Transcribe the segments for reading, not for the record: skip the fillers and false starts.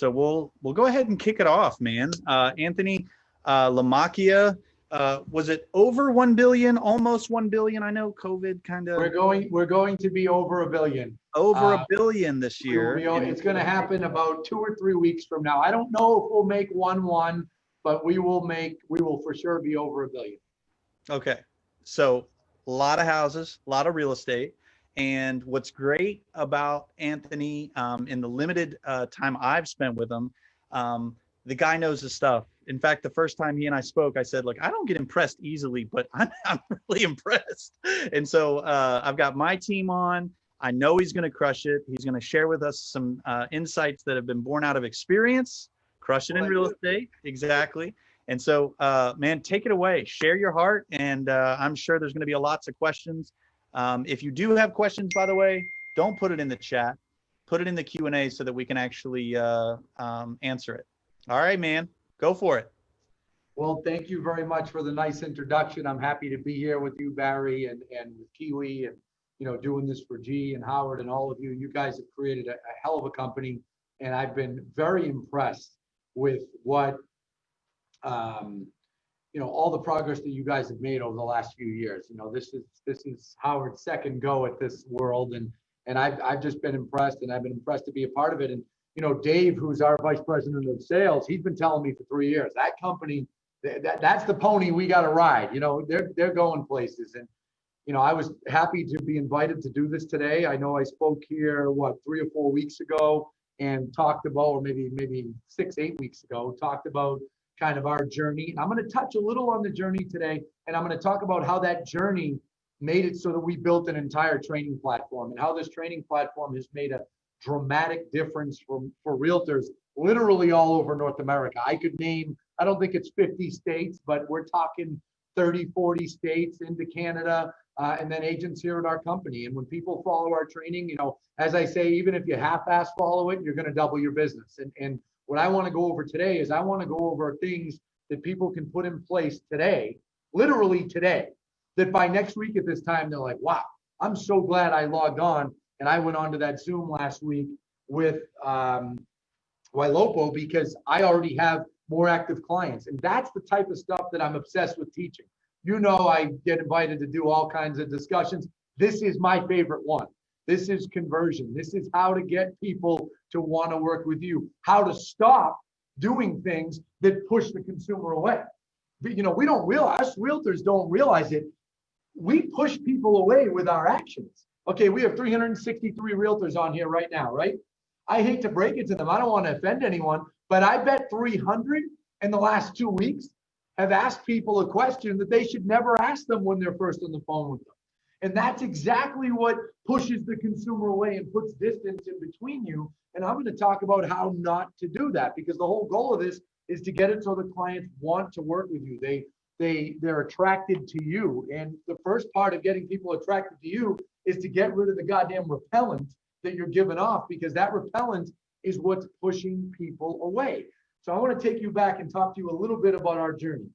So we'll go ahead and kick it off, man. Antony Lamacchia, was it over 1 billion, almost 1 billion? I know COVID kind of. We're going to be over a billion. Over a billion this year. It's going to happen about 2 or 3 weeks from now. I don't know if we'll make 1-1, but we will for sure be over a billion. Okay. So a lot of houses, a lot of real estate. And what's great about Antony, in the limited time I've spent with him, the guy knows his stuff. In fact, the first time he and I spoke, I said, look, I don't get impressed easily, but I'm really impressed. And so I've got my team on. I know he's going to crush it. He's going to share with us some insights that have been born out of experience, crush it in real estate. Exactly. And so, man, take it away. Share your heart. And I'm sure there's going to be lots of questions. If you do have questions, by the way, don't put it in the chat. Put it in the Q&A so that we can actually answer it. All right, man, go for it. Well, thank you very much for the nice introduction. I'm happy to be here with you, Barry, and with Kiwi, and doing this for G and Howard and all of you. You guys have created a hell of a company, and I've been very impressed with what all the progress that you guys have made over the last few years. This is Howard's second go at this world, and I've just been impressed, and I've been impressed to be a part of it. And Dave, who's our vice president of sales, he's been telling me for 3 years, that company, that's the pony we got to ride. They're going places. And I was happy to be invited to do this today. I know I spoke here 3 or 4 weeks ago and talked about, or maybe 6-8 weeks ago, talked about kind of our journey. I'm going to touch a little on the journey today, and I'm going to talk about how that journey made it so that we built an entire training platform, and how this training platform has made a dramatic difference for realtors literally all over North America. I could name, I don't think it's 50 states, but we're talking 30, 40 states into Canada, and then agents here at our company. And when people follow our training, as I say, even if you half-ass follow it, you're going to double your business. And what I want to go over today is I want to go over things that people can put in place today, literally today, that by next week at this time, they're like, wow, I'm so glad I logged on. And I went on to that Zoom last week with Ylopo, because I already have more active clients. And that's the type of stuff that I'm obsessed with teaching. I get invited to do all kinds of discussions. This is my favorite one. This is conversion. This is how to get people to want to work with you, how to stop doing things that push the consumer away. But, we don't realize, us realtors don't realize it. We push people away with our actions. Okay, we have 363 realtors on here right now, right? I hate to break it to them. I don't want to offend anyone, but I bet 300 in the last 2 weeks have asked people a question that they should never ask them when they're first on the phone with them. And that's exactly what pushes the consumer away and puts distance in between you. And I'm going to talk about how not to do that, because the whole goal of this is to get it so the clients want to work with you. They're attracted to you. And the first part of getting people attracted to you is to get rid of the goddamn repellent that you're giving off, because that repellent is what's pushing people away. So I want to take you back and talk to you a little bit about our journey.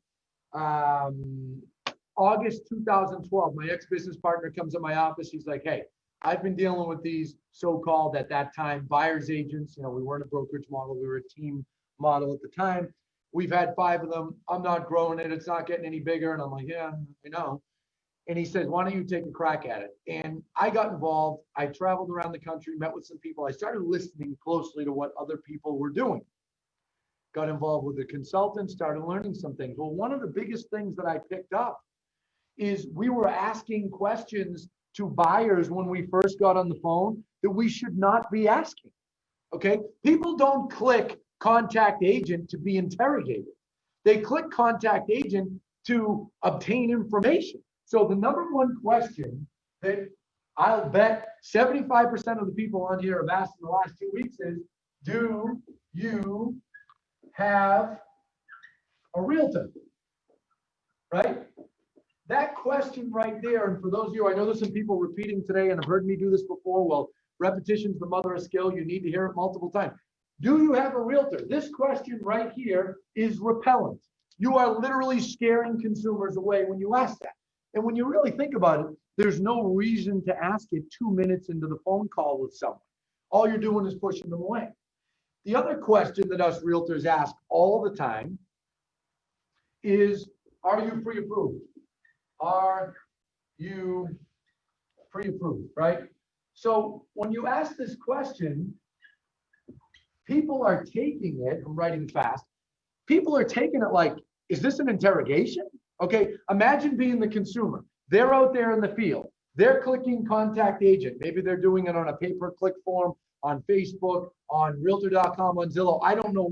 August 2012, my ex-business partner comes in my office. He's like, hey, I've been dealing with these so-called, at that time, buyer's agents. We weren't a brokerage model. We were a team model at the time. We've had 5 of them. I'm not growing it. It's not getting any bigger. And I'm like, yeah, I know. And he says, why don't you take a crack at it? And I got involved. I traveled around the country, met with some people. I started listening closely to what other people were doing. Got involved with a consultant, started learning some things. Well, one of the biggest things that I picked up is we were asking questions to buyers when we first got on the phone that we should not be asking. Okay? People don't click contact agent to be interrogated. They click contact agent to obtain information. So the number one question that I'll bet 75% of the people on here have asked in the last 2 weeks is, do you have a realtor? Right? That question right there, and for those of you, I know there's some people repeating today and have heard me do this before. Well, repetition's the mother of skill. You need to hear it multiple times. Do you have a realtor? This question right here is repellent. You are literally scaring consumers away when you ask that. And when you really think about it, there's no reason to ask it 2 minutes into the phone call with someone. All you're doing is pushing them away. The other question that us realtors ask all the time is, are you pre-approved? Are you pre-approved, right? So when you ask this question, people are taking it, I'm writing fast, people are taking it like, is this an interrogation? Okay, imagine being the consumer. They're out there in the field. They're clicking contact agent. Maybe they're doing it on a pay-per-click form, on Facebook, on realtor.com, on Zillow. I don't know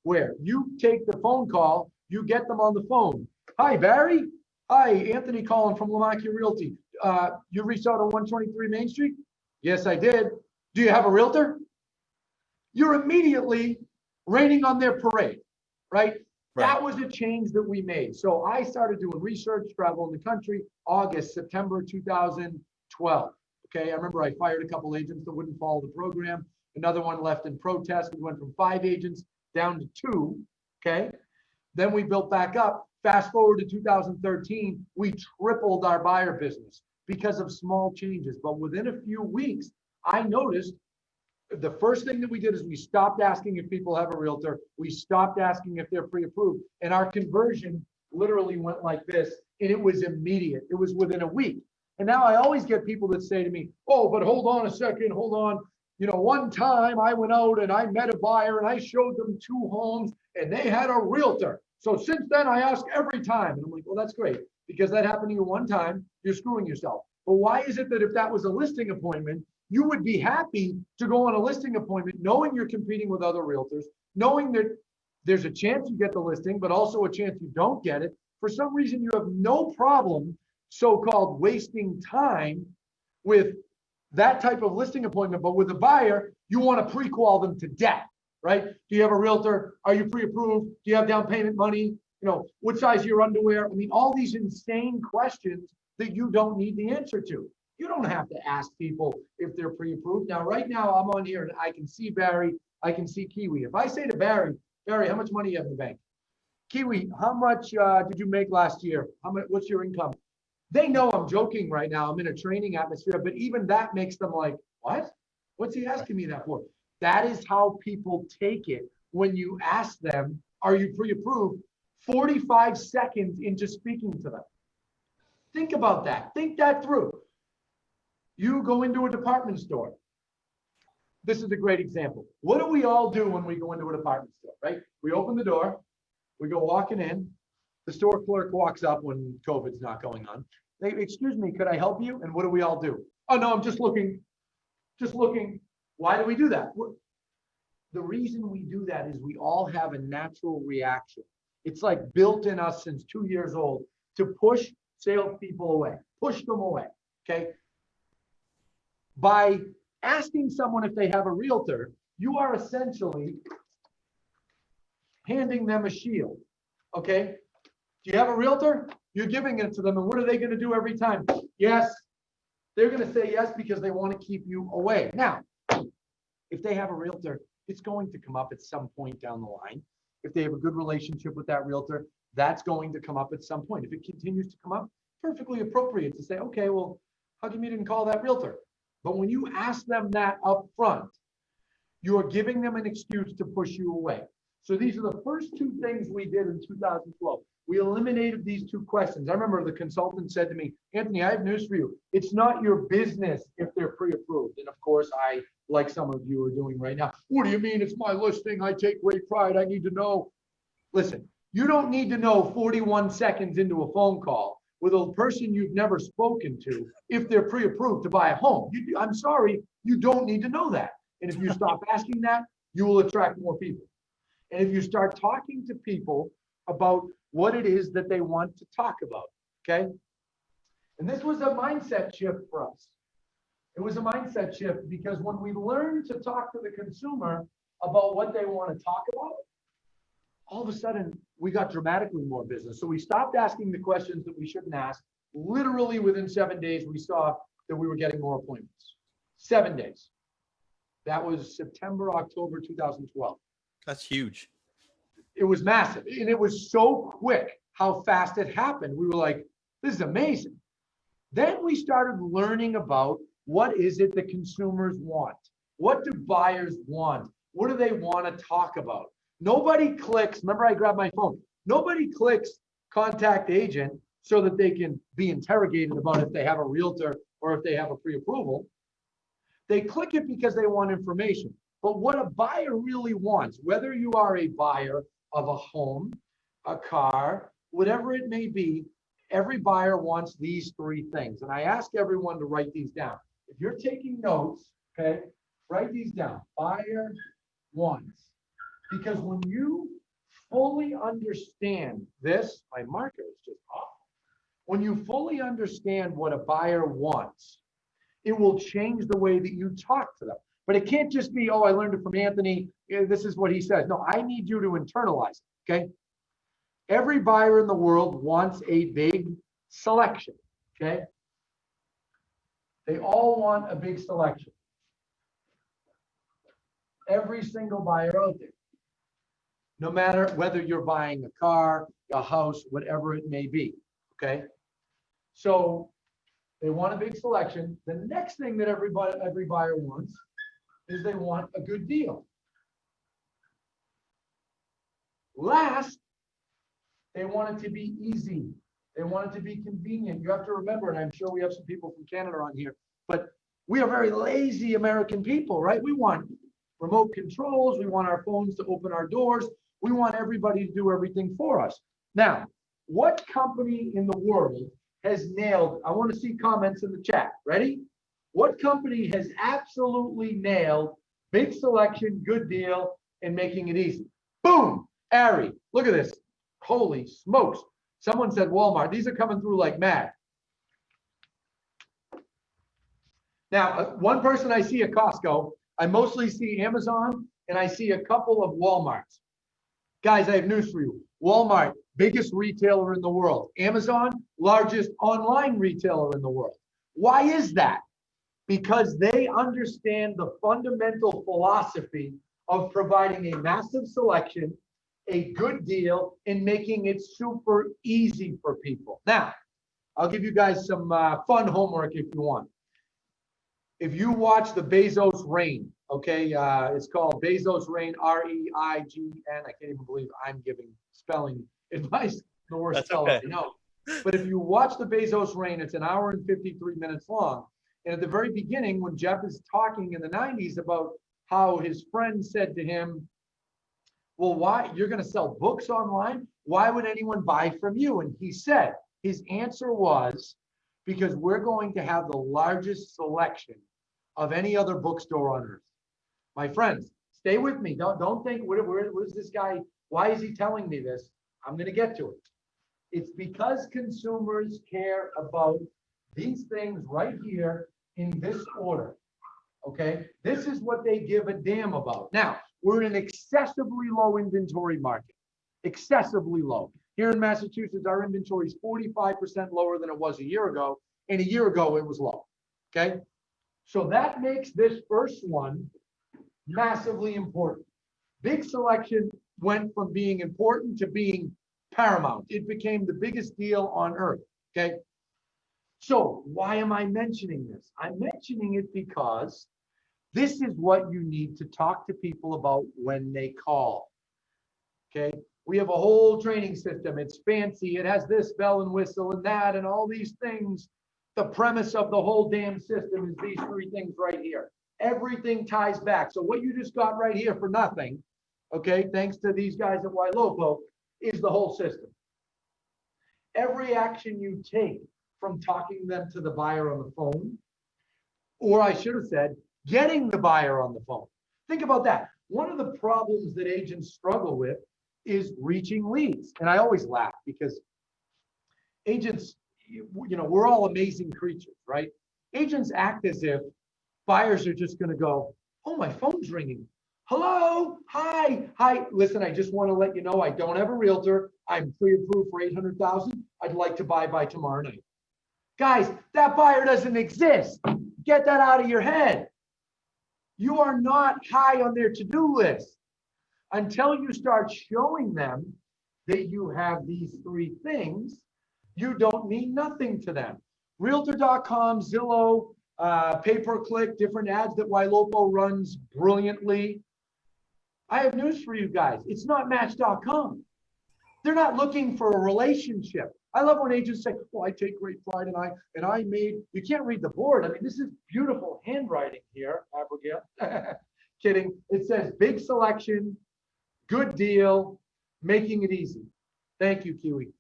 where. You take the phone call, you get them on the phone. Hi, Barry. Hi, Anthony calling from Lamacchia Realty. You reached out on 123 Main Street? Yes, I did. Do you have a realtor? You're immediately raining on their parade, right? That was a change that we made. So I started doing research, travel in the country, September 2012. Okay, I remember I fired a couple agents that wouldn't follow the program. Another one left in protest. We went from 5 agents down to 2. Okay, then we built back up. Fast forward to 2013, we tripled our buyer business because of small changes. But within a few weeks, I noticed the first thing that we did is we stopped asking if people have a realtor. We stopped asking if they're pre-approved. And our conversion literally went like this. And it was immediate. It was within a week. And now I always get people that say to me, oh, but hold on a second, hold on. You know, one time I went out and I met a buyer and I showed them 2 homes and they had a realtor. So since then I ask every time. And I'm like, well, that's great. Because that happened to you one time, you're screwing yourself. But why is it that if that was a listing appointment, you would be happy to go on a listing appointment, knowing you're competing with other realtors, knowing that there's a chance you get the listing, but also a chance you don't get it. For some reason, you have no problem so-called wasting time with that type of listing appointment. But with a buyer, you want to pre-qual them to death, right? Do you have a realtor? Are you pre-approved? Do you have down payment money? You know, what size is your underwear? I mean, all these insane questions that you don't need the answer to. You don't have to ask people if they're pre-approved. Now, right now, I'm on here and I can see Barry, I can see Kiwi. If I say to Barry, how much money do you have in the bank? Kiwi, how much did you make last year? What's your income? They know I'm joking right now. I'm in a training atmosphere, but even that makes them like, what? What's he asking me that for? That is how people take it when you ask them, are you pre-approved? 45 seconds into speaking to them. Think about that. Think that through. You go into a department store. This is a great example. What do we all do when we go into a department store, right? We open the door, we go walking in, the store clerk walks up when COVID's not going on. They, excuse me, could I help you? And what do we all do? Oh no, I'm just looking. Why do we do that? The reason we do that is we all have a natural reaction. It's like built in us since 2 years old to push salespeople away, push them away, okay? By asking someone if they have a realtor, you are essentially handing them a shield, okay? Do you have a realtor? You're giving it to them, and what are they going to do every time? Yes. They're going to say yes because they want to keep you away. Now, if they have a realtor, it's going to come up at some point down the line. If they have a good relationship with that realtor, that's going to come up at some point. If it continues to come up, perfectly appropriate to say, okay, well, how come you didn't call that realtor? But when you ask them that up front, you are giving them an excuse to push you away. So these are the first 2 things we did in 2012. We eliminated these 2 questions. I remember the consultant said to me, Anthony, I have news for you. It's not your business if they're pre-approved. And of course, I, like some of you are doing right now, what do you mean it's my listing? I take great pride. I need to know. Listen, you don't need to know 41 seconds into a phone call with a person you've never spoken to if they're pre-approved to buy a home. I'm sorry, you don't need to know that. And if you stop asking that, you will attract more people. And if you start talking to people about what it is that they want to talk about, okay? And this was a mindset shift for us. It was a mindset shift because when we learned to talk to the consumer about what they want to talk about, all of a sudden we got dramatically more business. So we stopped asking the questions that we shouldn't ask. Literally within 7 days, we saw that we were getting more appointments. 7 days. That was September, October 2012. That's huge. It was massive. And it was so quick how fast it happened. We were like, this is amazing. Then we started learning about what is it that consumers want? What do buyers want? What do they want to talk about? Nobody clicks. Remember, I grabbed my phone. Nobody clicks contact agent so that they can be interrogated about if they have a realtor or if they have a pre-approval. They click it because they want information. But what a buyer really wants, whether you are a buyer of a home, a car, whatever it may be, every buyer wants these three things. And I ask everyone to write these down. If you're taking notes, okay, write these down. Buyer wants. Because when you fully understand this, my marker is just off. When you fully understand what a buyer wants, it will change the way that you talk to them. But it can't just be, oh, I learned it from Anthony. This is what he says. No, I need you to internalize it, okay? Every buyer in the world wants a big selection, okay? They all want a big selection. Every single buyer out there. No matter whether you're buying a car, a house, whatever it may be, okay? So they want a big selection. The next thing that every buyer wants is they want a good deal. Last, they want it to be easy. They want it to be convenient. You have to remember, and I'm sure we have some people from Canada on here, but we are very lazy American people, right? We want remote controls. We want our phones to open our doors. We want everybody to do everything for us. Now, what company in the world has nailed, I want to see comments in the chat. Ready? What company has absolutely nailed big selection, good deal, and making it easy? Boom! Ari, look at this. Holy smokes. Someone said Walmart. These are coming through like mad. Now, one person I see at Costco, I mostly see Amazon, and I see a couple of Walmarts. Guys, I have news for you. Walmart, biggest retailer in the world. Amazon, largest online retailer in the world. Why is that? Because they understand the fundamental philosophy of providing a massive selection, a good deal, and making it super easy for people. Now, I'll give you guys some fun homework if you want. If you watch the Bezos Reign, okay, it's called Bezos Reign, R-E-I-G-N. I can't even believe I'm giving spelling advice, the worst speller I know. But if you watch the Bezos Reign, it's an hour and 53 minutes long. And at the very beginning, when Jeff is talking in the 90s about how his friend said to him, well, why, you're going to sell books online? Why would anyone buy from you? And he said, his answer was, because we're going to have the largest selection of any other bookstore on earth. My friends, stay with me. Don't think, what is this guy? Why is he telling me this? I'm going to get to it. It's because consumers care about these things right here in this order. Okay, this is what they give a damn about. Now, we're in an excessively low inventory market, excessively low. Here in Massachusetts, our inventory is 45% lower than it was a year ago, and a year ago it was low. Okay, so that makes this first one massively important. Big selection went from being important to being paramount. It became the biggest deal on earth. Okay, so why am I mentioning this? I'm mentioning it because this is what you need to talk to people about when they call. Okay, we have a whole training system. It's fancy. It has this bell and whistle and that and all these things. The premise of the whole damn system is these three things right here. Everything ties back. So what you just got right here for nothing, okay, thanks to these guys at Ylopo, is the whole system. Every action you take, from talking them to the buyer on the phone, or I should have said, getting the buyer on the phone. Think about that. One of the problems that agents struggle with is reaching leads. And I always laugh because agents, you know, we're all amazing creatures, right? Agents act as if buyers are just going to go, oh, my phone's ringing. Hello, hi. Listen, I just want to let you know I don't have a realtor. I'm pre-approved for 800,000. I'd like to buy by tomorrow night. Guys, that buyer doesn't exist. Get that out of your head. You are not high on their to-do list until you start showing them that you have these three things. You don't mean nothing to them. Realtor.com, Zillow, pay-per-click, different ads that Ylopo runs brilliantly. I have news for you guys. It's not Match.com. They're not looking for a relationship. I love when agents say, "Oh, I take great pride and I made." You can't read the board. I mean, this is beautiful handwriting here, Abigail. Kidding. It says big selection, good deal, making it easy. Thank you, Kiwi.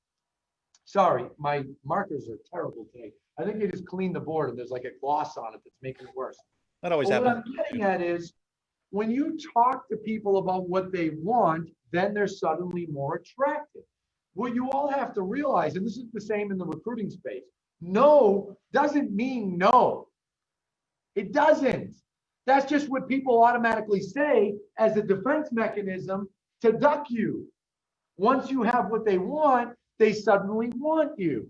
Sorry, my markers are terrible today. I think they just cleaned the board and there's like a gloss on it that's making it worse. That always But what happens. I'm getting at is when you talk to people about what they want, then they're suddenly more attractive. What you all have to realize, and this is the same in the recruiting space, no doesn't mean no. It doesn't. That's just what people automatically say as a defense mechanism to duck you. Once you have what they want, they suddenly want you.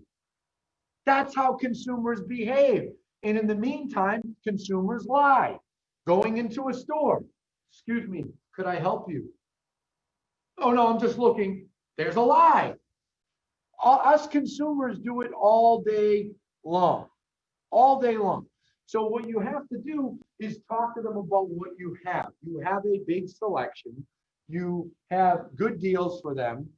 That's how consumers behave. And in the meantime, consumers lie. Going into a store, "Excuse me, could I help you?" "Oh, no, I'm just looking." There's a lie. Us consumers do it all day long, all day long. So what you have to do is talk to them about what you have. You have a big selection. You have good deals for them,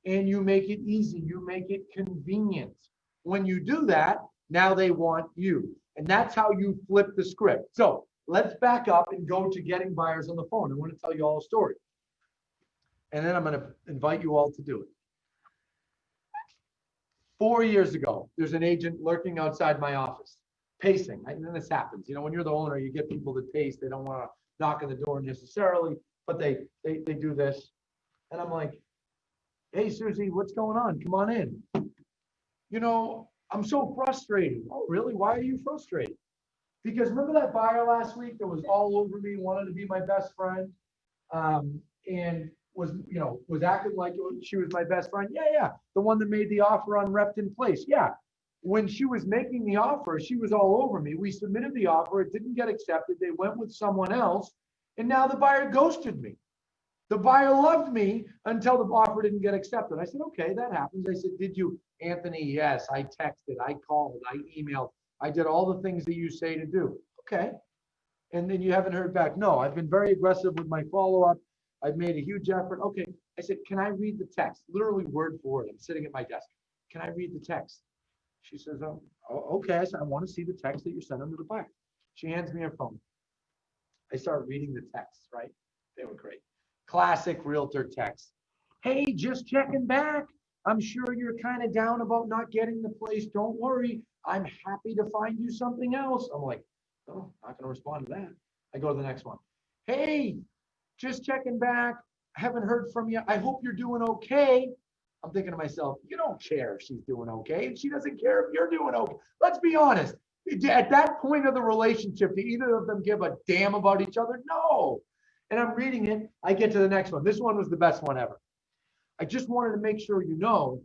and you make it easy. You make it convenient. When you do that, now they want you. And that's how you flip the script. So let's back up and go to getting buyers on the phone. I want to tell you all a story. And then I'm going to invite you all to do it. 4 years ago, there's an agent lurking outside my office, pacing. And then this happens. You know, when you're the owner, you get people that pace. They don't want to knock on the door necessarily, but they do this. And I'm like, "Hey, Susie, what's going on? Come on in." "You know, I'm so frustrated." "Oh, really? Why are you frustrated?" "Because remember that buyer last week that was all over me, wanted to be my best friend, and was acting like she was my best friend?" Yeah. The one that made the offer on Repton Place. Yeah. When she was making the offer, she was all over me. We submitted the offer. It didn't get accepted. They went with someone else. And now the buyer ghosted me. The buyer loved me until the offer didn't get accepted. I said, "Okay, that happens." I said, "Did you, Anthony?" "Yes, I texted, I called, I emailed. I did all the things that you say to do." "Okay. And then you haven't heard back?" "No, I've been very aggressive with my follow-up. I've made a huge effort." "Okay." I said, "Can I read the text?" Literally word for word. I'm sitting at my desk. "Can I read the text?" She says, "Oh, okay." I said, "I want to see the text that you sent under the buyer." She hands me her phone. I start reading the texts, right? They were great. Classic realtor text. "Hey, just checking back. I'm sure you're kind of down about not getting the place. Don't worry. I'm happy to find you something else." I'm like, "Oh, not going to respond to that." I go to the next one. "Hey, just checking back. Haven't heard from you. I hope you're doing okay." I'm thinking to myself, you don't care if she's doing okay, and she doesn't care if you're doing okay. Let's be honest. At that point of the relationship, do either of them give a damn about each other? No. And I'm reading it. I get to the next one. This one was the best one ever. "I just wanted to make sure you know,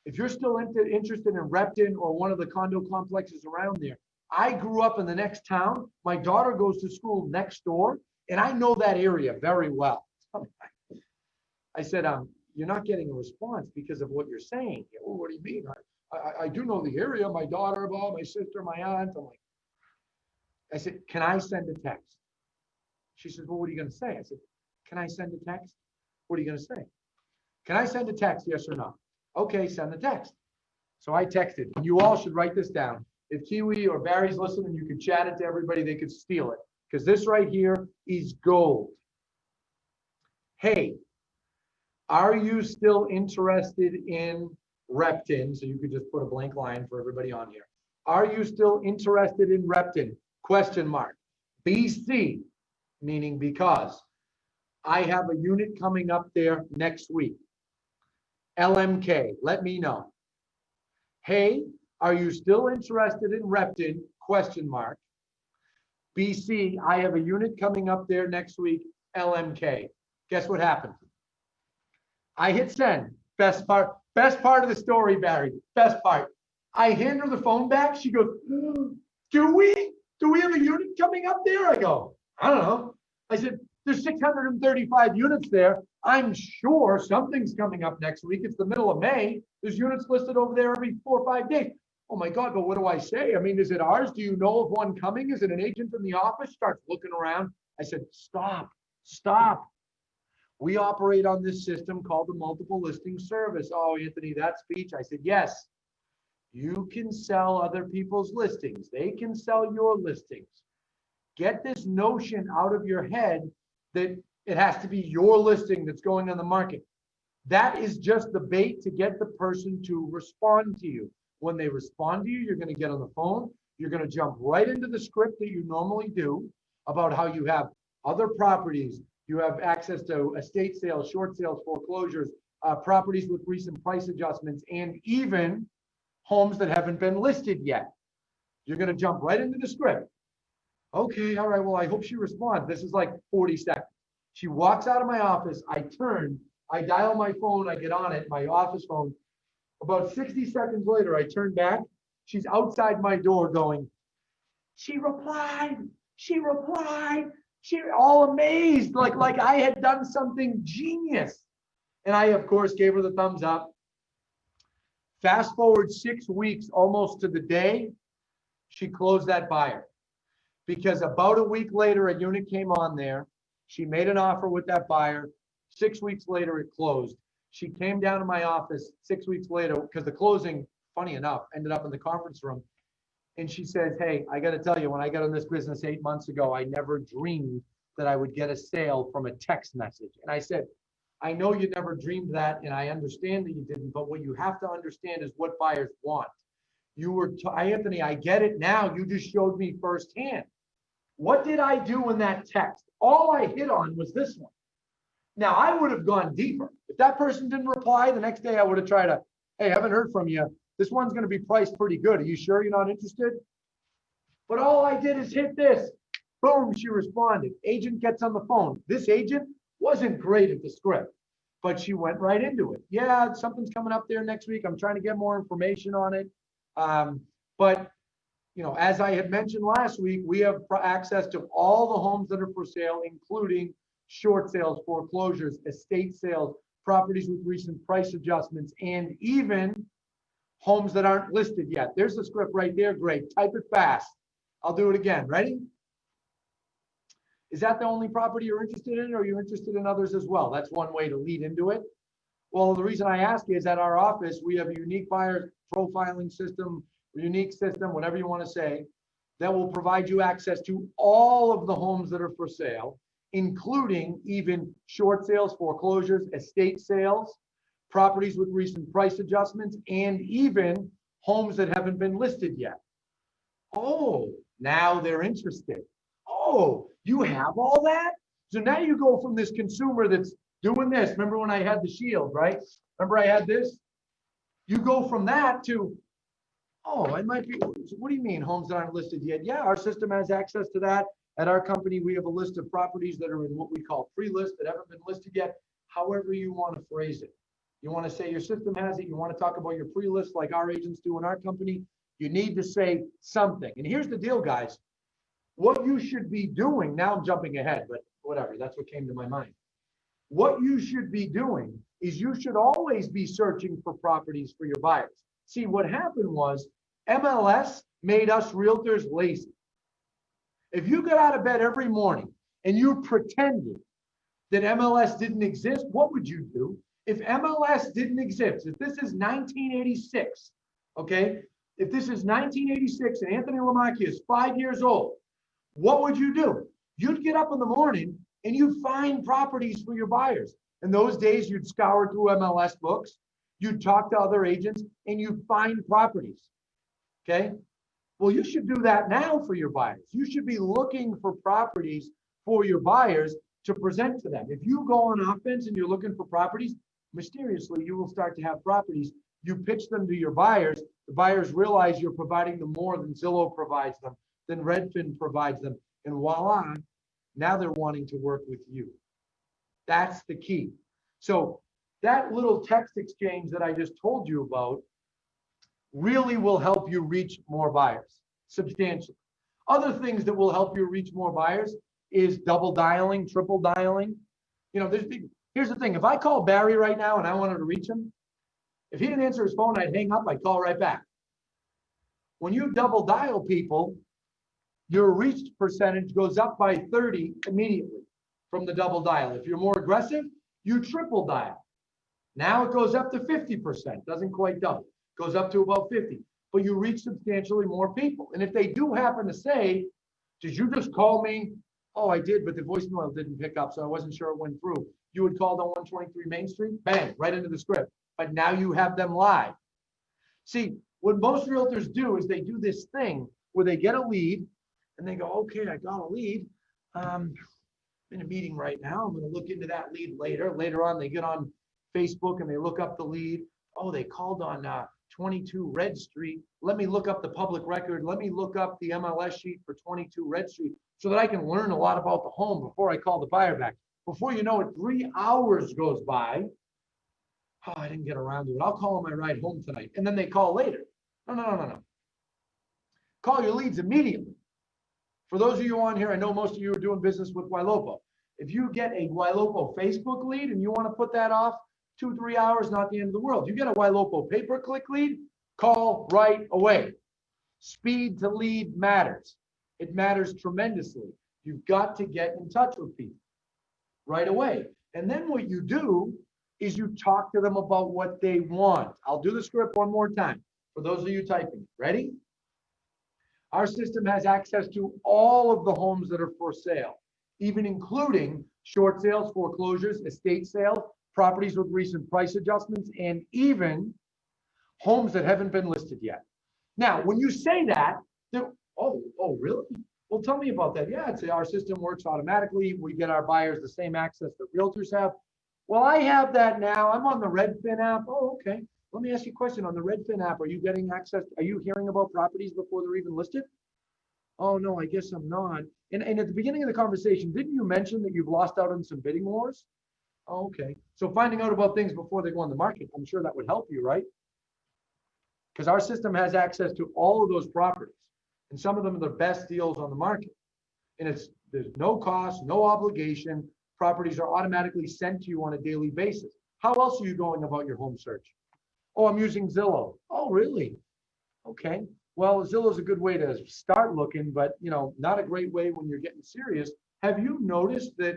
if you're still interested in Repton or one of the condo complexes around there, I grew up in the next town. My daughter goes to school next door, and I know that area very well." I said, "You're not getting a response because of what you're saying." "Oh, what do you mean?" I do know the area, my daughter, my sister, my aunt." I'm like, I said, "Can I send a text?" She says, "Well, what are you going to say?" I said, "Can I send a text?" "What are you going to say?" "Can I send a text? Yes or no?" "Okay, send the text." So I texted, and you all should write this down. If Kiwi or Barry's listening, you could chat it to everybody, they could steal it. Because this right here is gold. "Hey, are you still interested in Repton?" So you could just put a blank line for everybody on here. "Are you still interested in Repton? Question mark. BC, meaning because. I have a unit coming up there next week. LMK, let me know. Hey, are you still interested in Repton? Question mark. BC, I have a unit coming up there next week. LMK." Guess what happened? I hit send. Best part of the story, Barry. Best part. I hand her the phone back. She goes, Do we have a unit coming up there?" I go, "I don't know." I said, "There's 635 units there. I'm sure something's coming up next week. It's the middle of May. There's units listed over there every 4 or 5 days." "Oh my God, but what do I say? I mean, is it ours? Do you know of one coming? Is it an agent in the office?" Starts looking around. I said, Stop. We operate on this system called the multiple listing service. Oh, Anthony, that speech. I said, yes, you can sell other people's listings. They can sell your listings. Get this notion out of your head that it has to be your listing that's going on the market. That is just the bait to get the person to respond to you. When they respond to you, you're going to get on the phone. You're going to jump right into the script that you normally do about how you have other properties. You have access to estate sales, short sales, foreclosures, properties with recent price adjustments, and even homes that haven't been listed yet. You're going to jump right into the script. Okay, all right, well, I hope she responds. This is like 40 seconds. She walks out of my office. I turn, I dial my phone, I get on it, my office phone. About 60 seconds later, I turn back. She's outside my door going, she replied, she replied, she all amazed, like I had done something genius. And I, of course, gave her the thumbs up. Fast forward 6 weeks, almost to the day, she closed that buyer. Because about a week later, a unit came on there. She made an offer with that buyer. 6 weeks later, it closed. She came down to my office 6 weeks later because the closing, funny enough, ended up in the conference room. And she says, hey, I got to tell you, when I got in this business 8 months ago, I never dreamed that I would get a sale from a text message. And I said, I know you never dreamed that, and I understand that you didn't, but what you have to understand is what buyers want. You were, Anthony, I get it now. You just showed me firsthand. What did I do in that text? All I hit on was this one. Now, I would have gone deeper. If that person didn't reply, the next day I would have tried to, hey, haven't heard from you. This one's going to be priced pretty good. Are you sure you're not interested? But all I did is hit this. Boom, she responded. Agent gets on the phone. This agent wasn't great at the script, but she went right into it. Yeah, something's coming up there next week. I'm trying to get more information on it. But you know, as I had mentioned last week, we have access to all the homes that are for sale, including short sales, foreclosures, estate sales, properties with recent price adjustments, and even homes that aren't listed yet. There's the script right there. Great. Type it fast. I'll do it again. Ready? Is that the only property you're interested in, or are you interested in others as well? That's one way to lead into it. Well, the reason I ask is at our office, we have a unique buyer profiling system, unique system, whatever you want to say, that will provide you access to all of the homes that are for sale, including even short sales, foreclosures, estate sales, properties with recent price adjustments, and even homes that haven't been listed yet. Oh, now they're interested. Oh, you have all that? So now you go from this consumer that's doing this. Remember when I had the shield, right? Remember I had this? You go from that to, oh, it might be, what do you mean homes that aren't listed yet? Yeah, our system has access to that. At our company, we have a list of properties that are in what we call pre-list that haven't been listed yet. However you want to phrase it. You want to say your system has it. You want to talk about your pre-list like our agents do in our company. You need to say something. And here's the deal, guys. What you should be doing, now I'm jumping ahead, but whatever, that's what came to my mind. What you should be doing is you should always be searching for properties for your buyers. See, what happened was MLS made us realtors lazy. If you got out of bed every morning and you pretended that MLS didn't exist, what would you do? If MLS didn't exist, if this is 1986, okay? If this is 1986 and Antony Lamacchia is 5 years old, what would you do? You'd get up in the morning and you'd find properties for your buyers. In those days, you'd scour through MLS books, you'd talk to other agents, and you'd find properties, okay? Well, you should do that now for your buyers. You should be looking for properties for your buyers to present to them. If you go on offense and you're looking for properties, mysteriously, you will start to have properties. You pitch them to your buyers. The buyers realize you're providing them more than Zillow provides them, than Redfin provides them. And voila, now they're wanting to work with you. That's the key. So that little text exchange that I just told you about really will help you reach more buyers substantially. Other things that will help you reach more buyers is double dialing, triple dialing. You know, here's the thing. If I call Barry right now and I wanted to reach him, if he didn't answer his phone, I'd hang up, I'd call right back. When you double dial people, your reach percentage goes up by 30 immediately from the double dial. If you're more aggressive, You triple dial. Now it goes up to 50%, doesn't quite double, goes up to about 50, but you reach substantially more people. And if they do happen to say, did you just call me? Oh, I did, but the voicemail didn't pick up, so I wasn't sure it went through. You would call on 123 Main Street, bang, right into the script. But now you have them live. See, what most realtors do is they do this thing where they get a lead and they go, okay, I got a lead. I'm in a meeting right now. I'm going to look into that lead later. Later on, they get on Facebook and they look up the lead. Oh, they called on 22 Red Street. Let me look up the public record. Let me look up the MLS sheet for 22 Red Street so that I can learn a lot about the home before I call the buyer back. Before you know it, 3 hours goes by. Oh, I didn't get around to it. I'll call on my ride home tonight. And then they call later. No. Call your leads immediately. For those of you on here, I know most of you are doing business with Ylopo. If you get a Ylopo Facebook lead and you want to put that off 2-3 hours, not the end of the world. You get a Ylopo pay-per-click lead, call right away. Speed to lead matters. It matters tremendously. You've got to get in touch with people right away. And then what you do is you talk to them about what they want. I'll do the script one more time for those of you typing. Ready? Our system has access to all of the homes that are for sale, even including short sales, foreclosures, estate sales, properties with recent price adjustments, and even homes that haven't been listed yet. Now, when you say that, oh, really? Well, tell me about that. Yeah, our system works automatically. We get our buyers the same access that realtors have. Well, I have that now. I'm on the Redfin app. Oh, okay. Let me ask you a question. On the Redfin app, are you getting access? Are you hearing about properties before they're even listed? Oh, no, I guess I'm not. And at the beginning of the conversation, didn't you mention that you've lost out on some bidding wars? Oh, okay. So finding out about things before they go on the market, I'm sure that would help you, right? Because our system has access to all of those properties. And some of them are the best deals on the market. And there's no cost, no obligation. Properties are automatically sent to you on a daily basis. How else are you going about your home search? Oh, I'm using Zillow. Oh, really? Okay. Well, Zillow is a good way to start looking, but not a great way when you're getting serious. Have you noticed that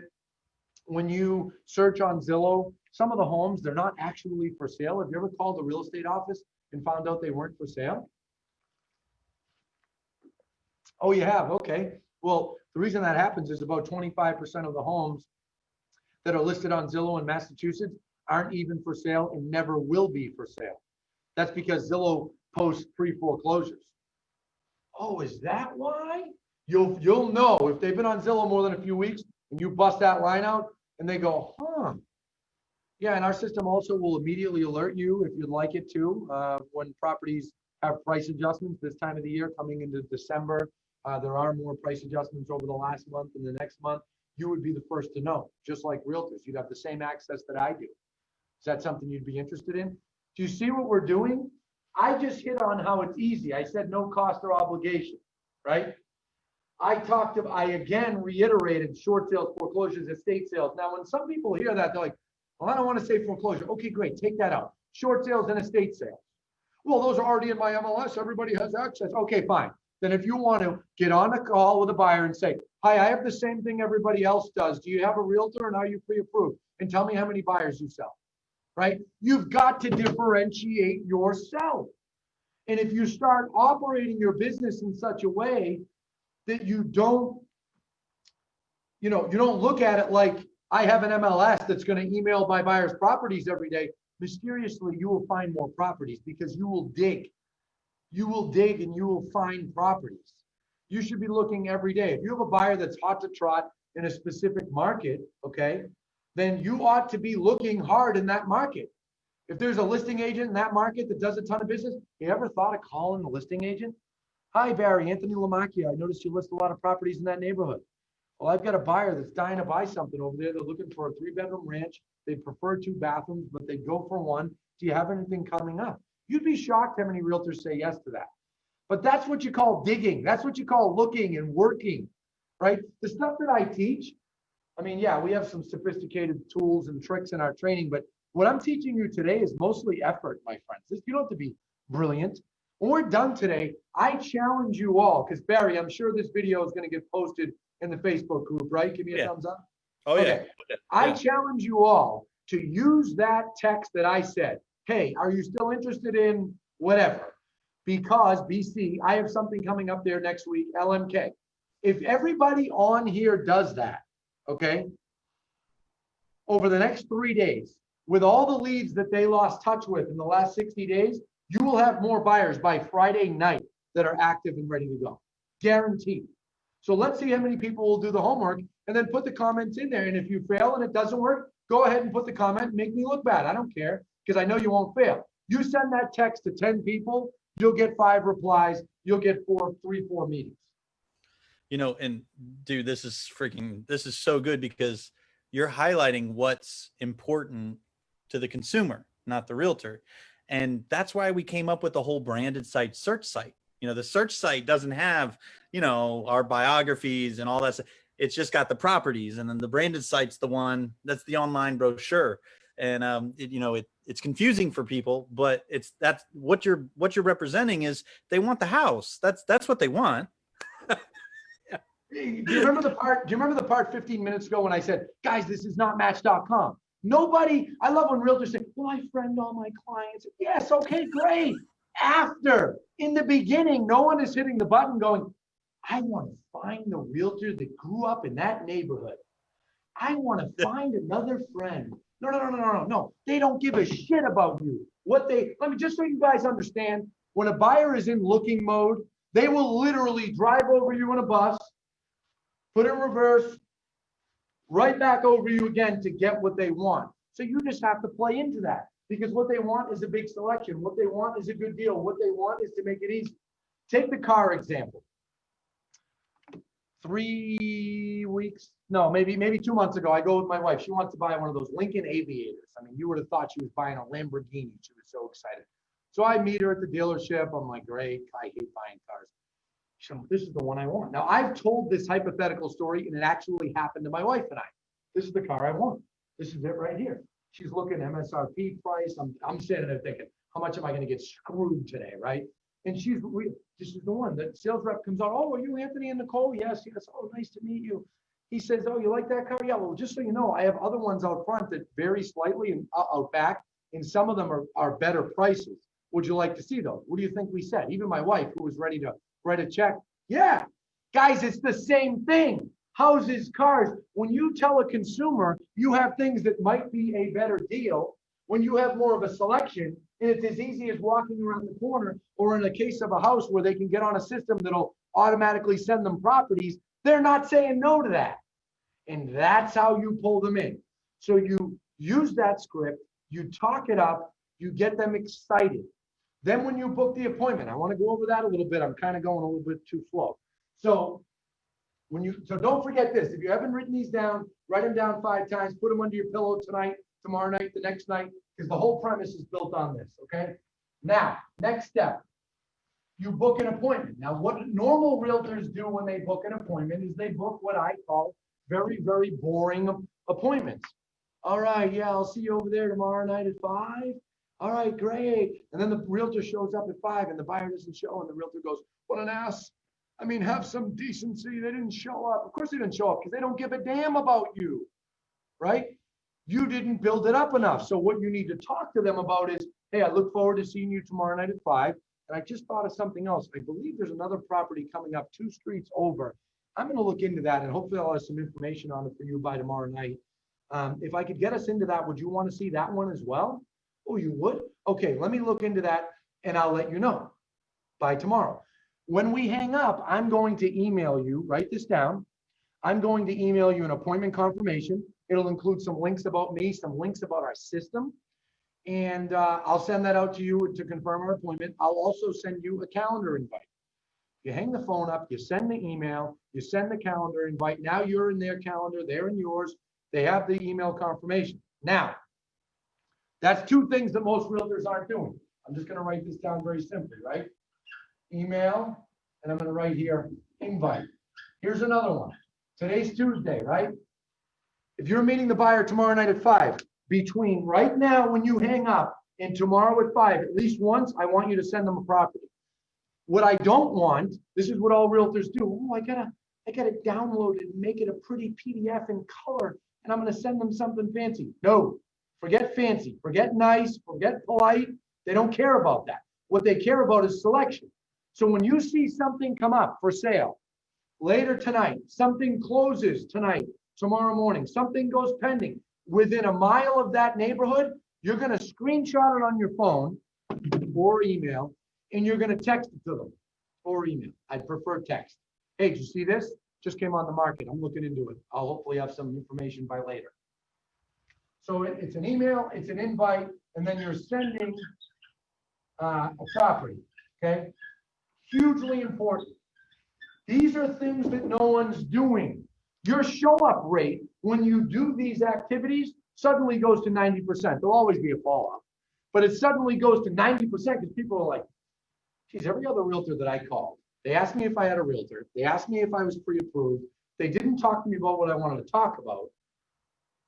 when you search on Zillow, some of the homes, they're not actually for sale? Have you ever called the real estate office and found out they weren't for sale? Oh, you have? Okay. Well, the reason that happens is about 25% of the homes that are listed on Zillow in Massachusetts aren't even for sale and never will be for sale. That's because Zillow posts pre-foreclosures. Oh, is that why? You'll know if they've been on Zillow more than a few weeks and you bust that line out and they go, huh. Yeah, and our system also will immediately alert you, if you'd like it to, when properties have price adjustments this time of the year coming into December. There are more price adjustments over the last month and the next month. You would be the first to know, just like realtors. You'd have the same access that I do. Is that something you'd be interested in? Do you see what we're doing? I just hit on how it's easy. I said no cost or obligation, right? I again reiterated short sales, foreclosures, estate sales. Now, when some people hear that, they're like, well, I don't want to say foreclosure. Okay, great. Take that out. Short sales and estate sales. Well, those are already in my MLS. Everybody has access. Okay, fine. Then if you want to get on a call with a buyer and say, hi, I have the same thing everybody else does. Do you have a realtor and are you pre-approved? And tell me how many buyers you sell, right? You've got to differentiate yourself. And if you start operating your business in such a way that you don't look at it like I have an MLS that's going to email my buyers properties every day, mysteriously you will find more properties because you will dig. You will dig and you will find properties. You should be looking every day. If you have a buyer that's hot to trot in a specific market, okay, then you ought to be looking hard in that market. If there's a listing agent in that market that does a ton of business, you ever thought of calling the listing agent? Hi, Barry, Antony Lamacchia. I noticed you list a lot of properties in that neighborhood. Well, I've got a buyer that's dying to buy something over there. They're looking for a 3-bedroom ranch. They prefer 2 bathrooms, but they go for 1. Do you have anything coming up? You'd be shocked how many realtors say yes to that. But that's what you call digging. That's what you call looking and working, right? The stuff that I teach, I mean, yeah, we have some sophisticated tools and tricks in our training, but what I'm teaching you today is mostly effort, my friends. You don't have to be brilliant. When we're done today, I challenge you all, because Barry, I'm sure this video is going to get posted in the Facebook group, right? Give me a thumbs up. Oh, okay. Yeah. I challenge you all to use that text that I said, hey, are you still interested in whatever? Because BC, I have something coming up there next week, LMK. If everybody on here does that, okay, over the next 3 days, with all the leads that they lost touch with in the last 60 days, you will have more buyers by Friday night that are active and ready to go. Guaranteed. So let's see how many people will do the homework and then put the comments in there. And if you fail and it doesn't work, go ahead and put the comment and make me look bad. I don't care, because I know you won't fail. You send that text to 10 people, you'll get 5 replies. You'll get 4 meetings. You know, and dude, this is so good, because you're highlighting what's important to the consumer, not the realtor. And that's why we came up with the whole branded site search site. You know, the search site doesn't have, you know, our biographies and all that stuff. It's just got the properties, and then the branded site's the one that's the online brochure. And it's confusing for people, but that's what you're representing is they want the house. That's what they want. Do you remember the part 15 minutes ago when I said, guys, this is not Match.com? Nobody, I love when realtors say, well, I friend all my clients. Yes, okay, great. After, in the beginning, no one is hitting the button going, I want to find the realtor that grew up in that neighborhood. I want to find another friend. No. They don't give a shit about you. Let me just so you guys understand, when a buyer is in looking mode, they will literally drive over you in a bus, put in reverse, right back over you again to get what they want. So you just have to play into that, because what they want is a big selection. What they want is a good deal. What they want is to make it easy. Take the car example. 3 weeks, no, maybe 2 months ago, I go with my wife. She wants to buy one of those Lincoln Aviators. I mean, you would have thought she was buying a Lamborghini. She was so excited. So I meet her at the dealership. I'm like, great, I hate buying cars. So this is the one I want. Now, I've told this hypothetical story, and it actually happened to my wife and I. This is the car I want. This is it right here. She's looking at MSRP price. I'm sitting there thinking, how much am I going to get screwed today, right? And this is the one. The sales rep comes out, oh, are you Anthony and Nicole? Yes. Oh, nice to meet you. He says, oh, you like that car? Yeah, well, just so you know, I have other ones out front that vary slightly and out back, and some of them are better prices. Would you like to see those? What do you think we said? Even my wife, who was ready to write a check. Yeah, guys, it's the same thing. Houses, cars. When you tell a consumer you have things that might be a better deal, when you have more of a selection, and it's as easy as walking around the corner, or in a case of a house where they can get on a system that'll automatically send them properties, they're not saying no to that. And that's how you pull them in. So you use that script, you talk it up, you get them excited. Then when you book the appointment, I want to go over that a little bit. I'm kind of going a little bit too slow. So don't forget this. If you haven't written these down, write them down 5 times, put them under your pillow tonight, tomorrow night, the next night, because the whole premise is built on this, okay? Now, next step, you book an appointment. Now, what normal realtors do when they book an appointment is they book what I call very, very boring appointments. All right, yeah, I'll see you over there tomorrow night at 5. All right, great. And then the realtor shows up at 5 and the buyer doesn't show, and the realtor goes, what an ass. I mean, have some decency. They didn't show up. Of course they didn't show up, because they don't give a damn about you, right? You didn't build it up enough. So what you need to talk to them about is, hey, I look forward to seeing you tomorrow night at 5. And I just thought of something else. I believe there's another property coming up 2 streets over. I'm going to look into that, and hopefully I'll have some information on it for you by tomorrow night. If I could get us into that, would you want to see that one as well? Oh, you would? Okay, let me look into that, and I'll let you know by tomorrow. When we hang up, I'm going to email you, write this down. I'm going to email you an appointment confirmation. It'll include some links about me, some links about our system. And I'll send that out to you to confirm our appointment. I'll also send you a calendar invite. You hang the phone up, you send the email, you send the calendar invite. Now you're in their calendar, they're in yours. They have the email confirmation. Now, that's 2 things that most realtors aren't doing. I'm just going to write this down very simply, right? Email, and I'm going to write here, invite. Here's another one. Today's Tuesday, right? If you're meeting the buyer tomorrow night at 5, between right now when you hang up and tomorrow at 5, at least once, I want you to send them a property. What I don't want, this is what all realtors do. Oh, I gotta download it and make it a pretty PDF in color, and I'm gonna send them something fancy. No, Forget fancy, forget nice, forget polite. They don't care about that. What they care about is selection. So when you see something come up for sale later tonight, something closes tonight, tomorrow morning, something goes pending within a mile of that neighborhood, you're going to screenshot it on your phone or email, and you're going to text it to them or email. I'd prefer text. Hey, did you see this? Just came on the market. I'm looking into it. I'll hopefully have some information by later. So it's an email, it's an invite, and then you're sending a property, okay? Hugely important. These are things that no one's doing. Your show up rate when you do these activities suddenly goes to 90%. There'll always be a fallout, but it suddenly goes to 90% because people are like, geez, every other realtor that I called, they asked me if I had a realtor. They asked me if I was pre-approved. They didn't talk to me about what I wanted to talk about.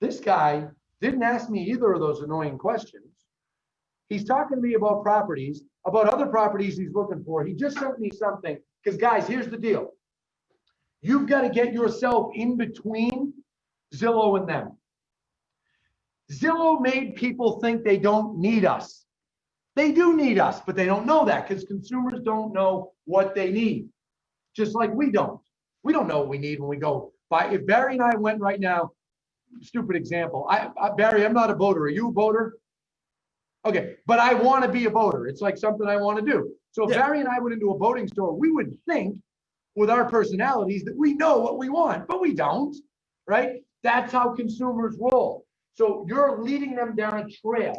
This guy didn't ask me either of those annoying questions. He's talking to me about properties, about other properties he's looking for. He just sent me something because, guys, here's the deal. You've got to get yourself in between Zillow and them. Zillow made people think they don't need us. They do need us, but they don't know that because consumers don't know what they need. Just like we don't. We don't know what we need when we go buy. If Barry and I went right now, stupid example. Barry, I'm not a boater. Are you a boater? Okay, but I want to be a boater. It's like something I want to do. So if Barry and I went into a boating store, we would think with our personalities that we know what we want, but we don't, right? That's how consumers roll. So you're leading them down a trail.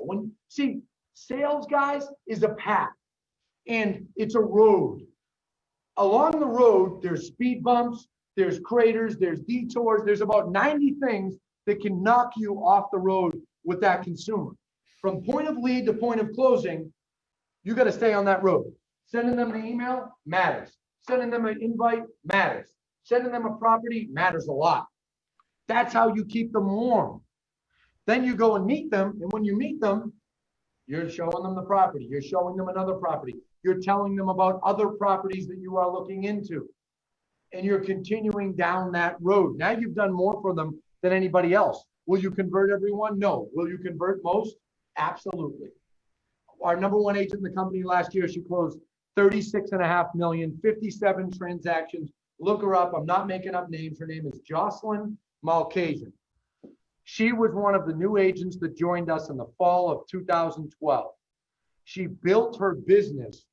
See, sales, guys, is a path and it's a road. Along the road, there's speed bumps, there's craters, there's detours, there's about 90 things that can knock you off the road with that consumer. From point of lead to point of closing, you got to stay on that road. Sending them an email matters. Sending them an invite matters. Sending them a property matters a lot. That's how you keep them warm. Then you go and meet them, and when you meet them, you're showing them the property. You're showing them another property. You're telling them about other properties that you are looking into. And you're continuing down that road. Now you've done more for them than anybody else. Will you convert everyone? No. Will you convert most? Absolutely. Our number one agent in the company last year, she closed 36.5 million, 57 transactions. Look her up. I'm not making up names. Her name is Jocelyn Malcasian. She was one of the new agents that joined us in the fall of 2012. She built her business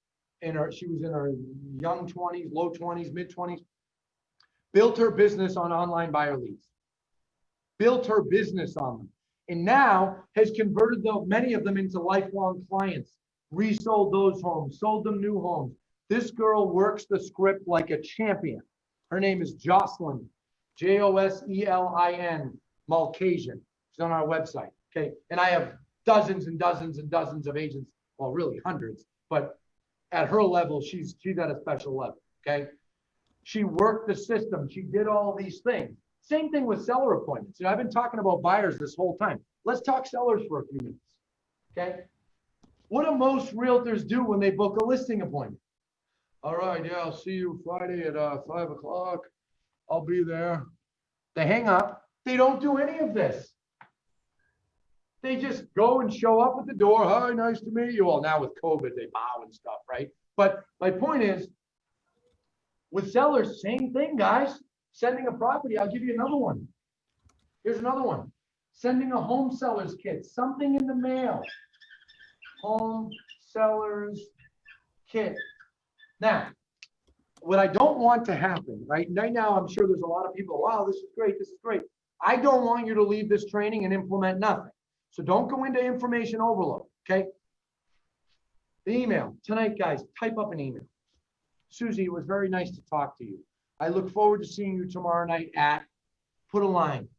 she was in her young 20s, low 20s, mid 20s, built her business on online buyer leads, built her business on them, and now has converted many of them into lifelong clients, resold those homes, sold them new homes. This girl works the script like a champion. Her name is Jocelyn, Joselin Malcasian. She's on our website. Okay. And I have dozens and dozens and dozens of agents. Well, really hundreds, but at her level, she's at a special level. Okay. She worked the system. She did all these things. Same thing with seller appointments. I've been talking about buyers this whole time. Let's talk sellers for a few minutes. Okay. What do most realtors do when they book a listing appointment? All right. Yeah. I'll see you Friday at 5 o'clock. I'll be there. They hang up. They don't do any of this. They just go and show up at the door. Hi, nice to meet you. Well, now with COVID, they bow and stuff, right? But my point is, with sellers, same thing, guys. Sending a property. I'll give you another one. Here's another one. Sending a home seller's kit. Something in the mail. Home seller's kit. Now, what I don't want to happen, right now, I'm sure there's a lot of people, wow, this is great, this is great. I don't want you to leave this training and implement nothing. So don't go into information overload, okay? The email. Tonight, guys, type up an email. Susie, it was very nice to talk to you. I look forward to seeing you tomorrow night at, put a line.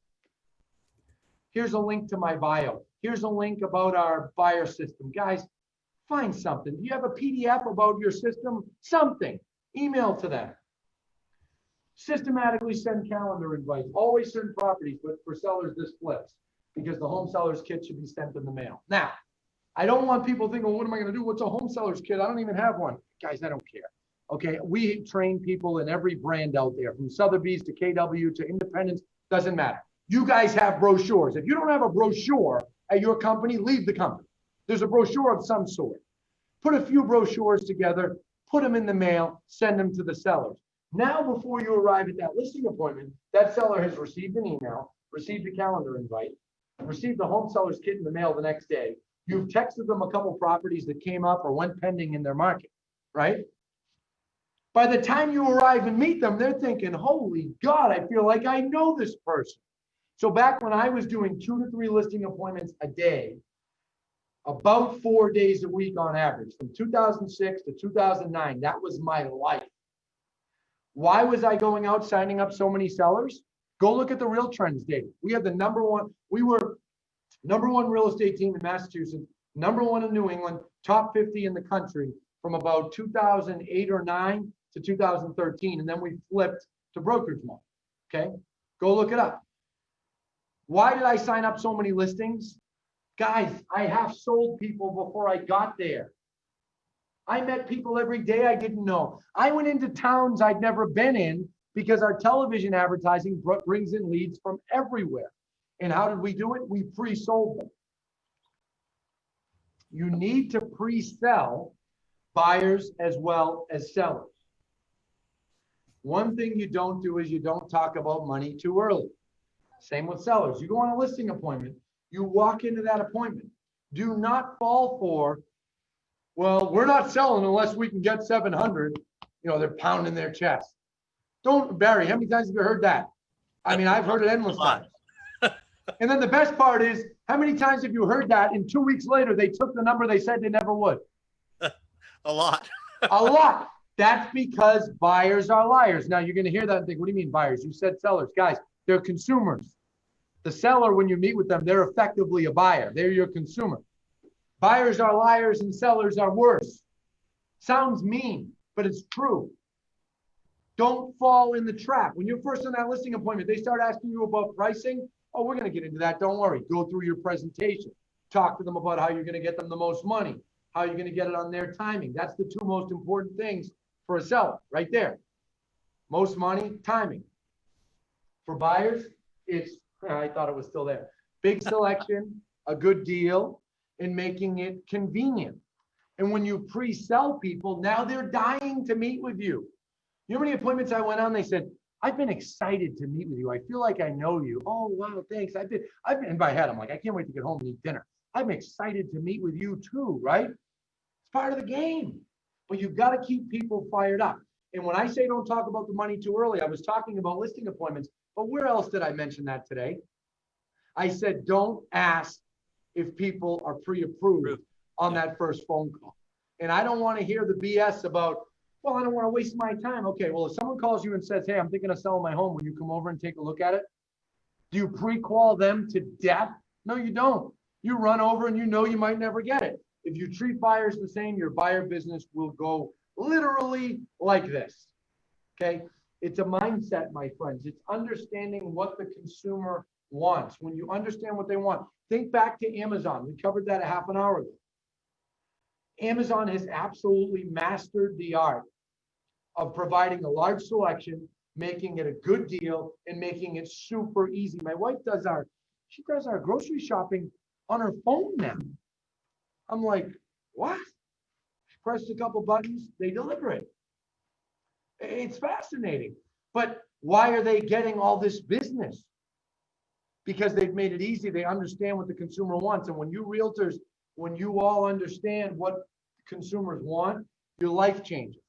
Here's a link to my bio. Here's a link about our buyer system. Guys, find something. Do you have a PDF about your system? Something. Email to them. Systematically send calendar invites. Always send properties, but for sellers, this flips because the home seller's kit should be sent in the mail. Now, I don't want people thinking, well, what am I going to do? What's a home seller's kit? I don't even have one. Guys, I don't care. Okay, we train people in every brand out there, from Sotheby's to KW to Independence, doesn't matter. You guys have brochures. If you don't have a brochure at your company, leave the company. There's a brochure of some sort. Put a few brochures together, put them in the mail, send them to the sellers. Now, before you arrive at that listing appointment, that seller has received an email, received a calendar invite, received the home seller's kit in the mail the next day. You've texted them a couple properties that came up or went pending in their market, right? By the time you arrive and meet them, they're thinking, holy God, I feel like I know this person. So back when I was doing 2 to 3 listing appointments a day, about 4 days a week on average, from 2006 to 2009, that was my life. Why was I going out signing up so many sellers? Go look at the Real Trends data. We were number one real estate team in Massachusetts, number one in New England, top 50 in the country from about 2008 or 9 to 2013. And then we flipped to brokerage model. Okay, go look it up. Why did I sign up so many listings? Guys, I have sold people before I got there. I met people every day I didn't know. I went into towns I'd never been in because our television advertising brings in leads from everywhere. And how did we do it? We pre-sold them. You need to pre-sell buyers as well as sellers. One thing you don't do is you don't talk about money too early. Same with sellers. You go on a listing appointment, you walk into that appointment. Do not fall for, well, we're not selling unless we can get 700. You know, they're pounding their chest. Don't, Barry, how many times have you heard that? I mean, I've heard it endless times. And then the best part is, how many times have you heard that and 2 weeks later, they took the number they said they never would? A lot. A lot. That's because buyers are liars. Now you're going to hear that and think, what do you mean buyers? You said sellers. Guys, they're consumers. The seller, when you meet with them, they're effectively a buyer. They're your consumer. Buyers are liars and sellers are worse. Sounds mean, but it's true. Don't fall in the trap. When you're first on that listing appointment, they start asking you about pricing. Oh, we're going to get into that. Don't worry. Go through your presentation. Talk to them about how you're going to get them the most money, how you're going to get it on their timing. That's the 2 most important things for a seller right there. Most money, timing. For buyers, it's, I thought it was still there. Big selection, a good deal, and making it convenient. And when you pre-sell people, now they're dying to meet with you. You know how many appointments I went on? They said, I've been excited to meet with you. I feel like I know you. Oh, wow, thanks. I've been in my head. I'm like, I can't wait to get home and eat dinner. I'm excited to meet with you too, right? It's part of the game. But you've got to keep people fired up. And when I say don't talk about the money too early, I was talking about listing appointments. But where else did I mention that today? I said, don't ask if people are pre-approved on that first phone call. And I don't want to hear the BS about, well, I don't want to waste my time. Okay, well, if someone calls you and says, hey, I'm thinking of selling my home, will you come over and take a look at it? Do you pre-qual them to death? No, you don't. You run over and you know you might never get it. If you treat buyers the same, your buyer business will go literally like this. Okay? It's a mindset, my friends. It's understanding what the consumer wants. When you understand what they want, think back to Amazon. We covered that a half an hour ago. Amazon has absolutely mastered the art of providing a large selection, making it a good deal, and making it super easy. My wife does our grocery shopping on her phone now. I'm like, what? She pressed a couple buttons, they deliver it. It's fascinating. But why are they getting all this business? Because they've made it easy. They understand what the consumer wants. And when you realtors, when you all understand what consumers want, your life changes.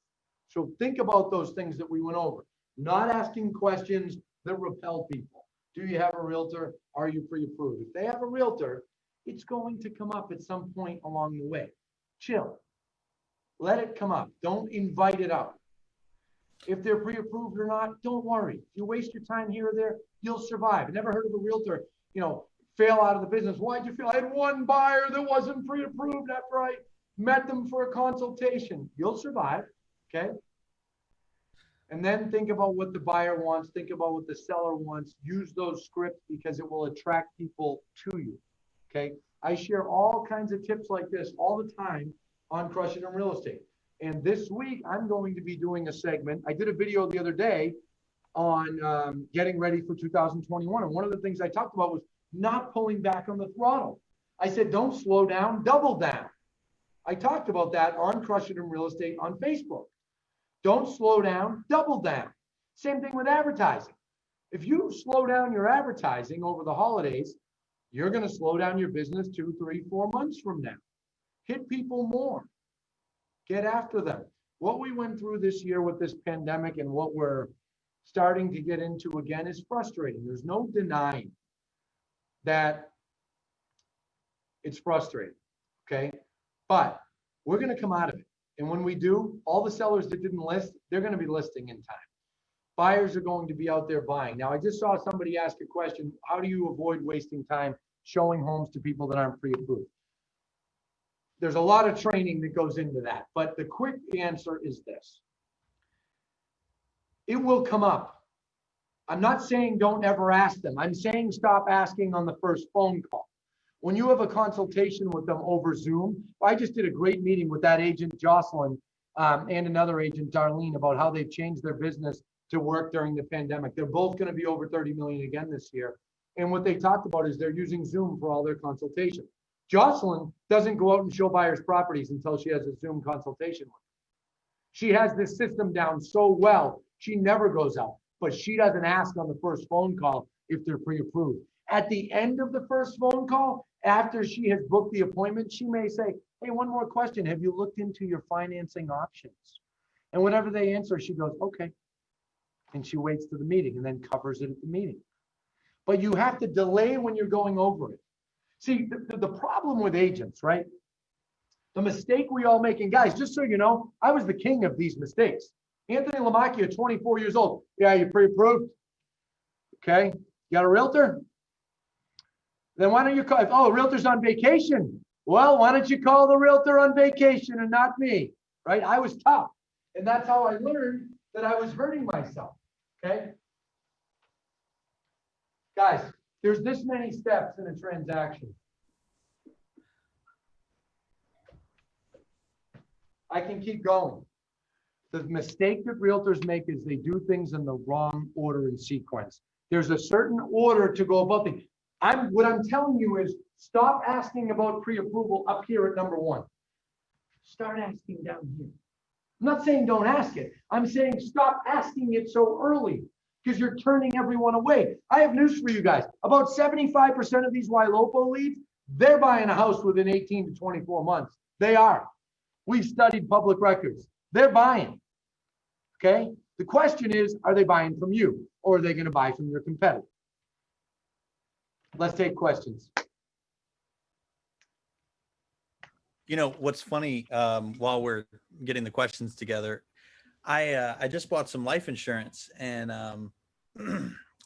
So think about those things that we went over. Not asking questions that repel people. Do you have a realtor? Are you pre-approved? If they have a realtor, it's going to come up at some point along the way. Chill. Let it come up. Don't invite it out. If they're pre-approved or not, don't worry. If you waste your time here or there, you'll survive. I never heard of a realtor, fail out of the business. Why'd you fail? I had one buyer that wasn't pre-approved after I met them for a consultation. You'll survive, okay? And then think about what the buyer wants. Think about what the seller wants. Use those scripts because it will attract people to you, okay? I share all kinds of tips like this all the time on Crush It in Real Estate. And this week, I'm going to be doing a segment. I did a video the other day on getting ready for 2021. And one of the things I talked about was not pulling back on the throttle. I said, don't slow down, double down. I talked about that on Crush It in Real Estate on Facebook. Don't slow down, double down. Same thing with advertising. If you slow down your advertising over the holidays, you're going to slow down your business 2, 3, 4 months from now. Hit people more. Get after them. What we went through this year with this pandemic and what we're starting to get into again is frustrating. There's no denying that it's frustrating, okay? But we're going to come out of it. And when we do, all the sellers that didn't list, they're going to be listing in time. Buyers are going to be out there buying. Now, I just saw somebody ask a question, how do you avoid wasting time showing homes to people that aren't pre-approved? There's a lot of training that goes into that, but the quick answer is this. It will come up. I'm not saying don't ever ask them. I'm saying stop asking on the first phone call. When you have a consultation with them over Zoom, I just did a great meeting with that agent, Jocelyn, and another agent, Darlene, about how they've changed their business to work during the pandemic. They're both going to be over 30 million again this year. And what they talked about is they're using Zoom for all their consultation. Jocelyn doesn't go out and show buyers properties until she has a Zoom consultation with them. She has this system down so well, she never goes out, but she doesn't ask on the first phone call if they're pre-approved. At the end of the first phone call, after she has booked the appointment, she may say, hey, one more question. Have you looked into your financing options? And whatever they answer, she goes, okay. And she waits to the meeting and then covers it at the meeting. But you have to delay when you're going over it. See, the problem with agents, right? The mistake we all make, and guys, just so you know, I was the king of these mistakes. Antony Lamacchia, 24 years old. Yeah, you're pre-approved. Okay, you got a realtor? Then why don't you call, oh, realtor's on vacation. Well, why don't you call the realtor on vacation and not me, right? I was tough. And that's how I learned that I was hurting myself, okay? Guys, there's this many steps in a transaction. I can keep going. The mistake that realtors make is they do things in the wrong order and sequence. There's a certain order to go about things. What I'm telling you is stop asking about pre-approval up here at number 1. Start asking down here. I'm not saying don't ask it. I'm saying stop asking it so early because you're turning everyone away. I have news for you guys. About 75% of these Ylopo leads, they're buying a house within 18 to 24 months. They are. We've studied public records. They're buying. Okay? The question is, are they buying from you or are they going to buy from your competitor? Let's take questions. You know, what's funny, while we're getting the questions together, I just bought some life insurance and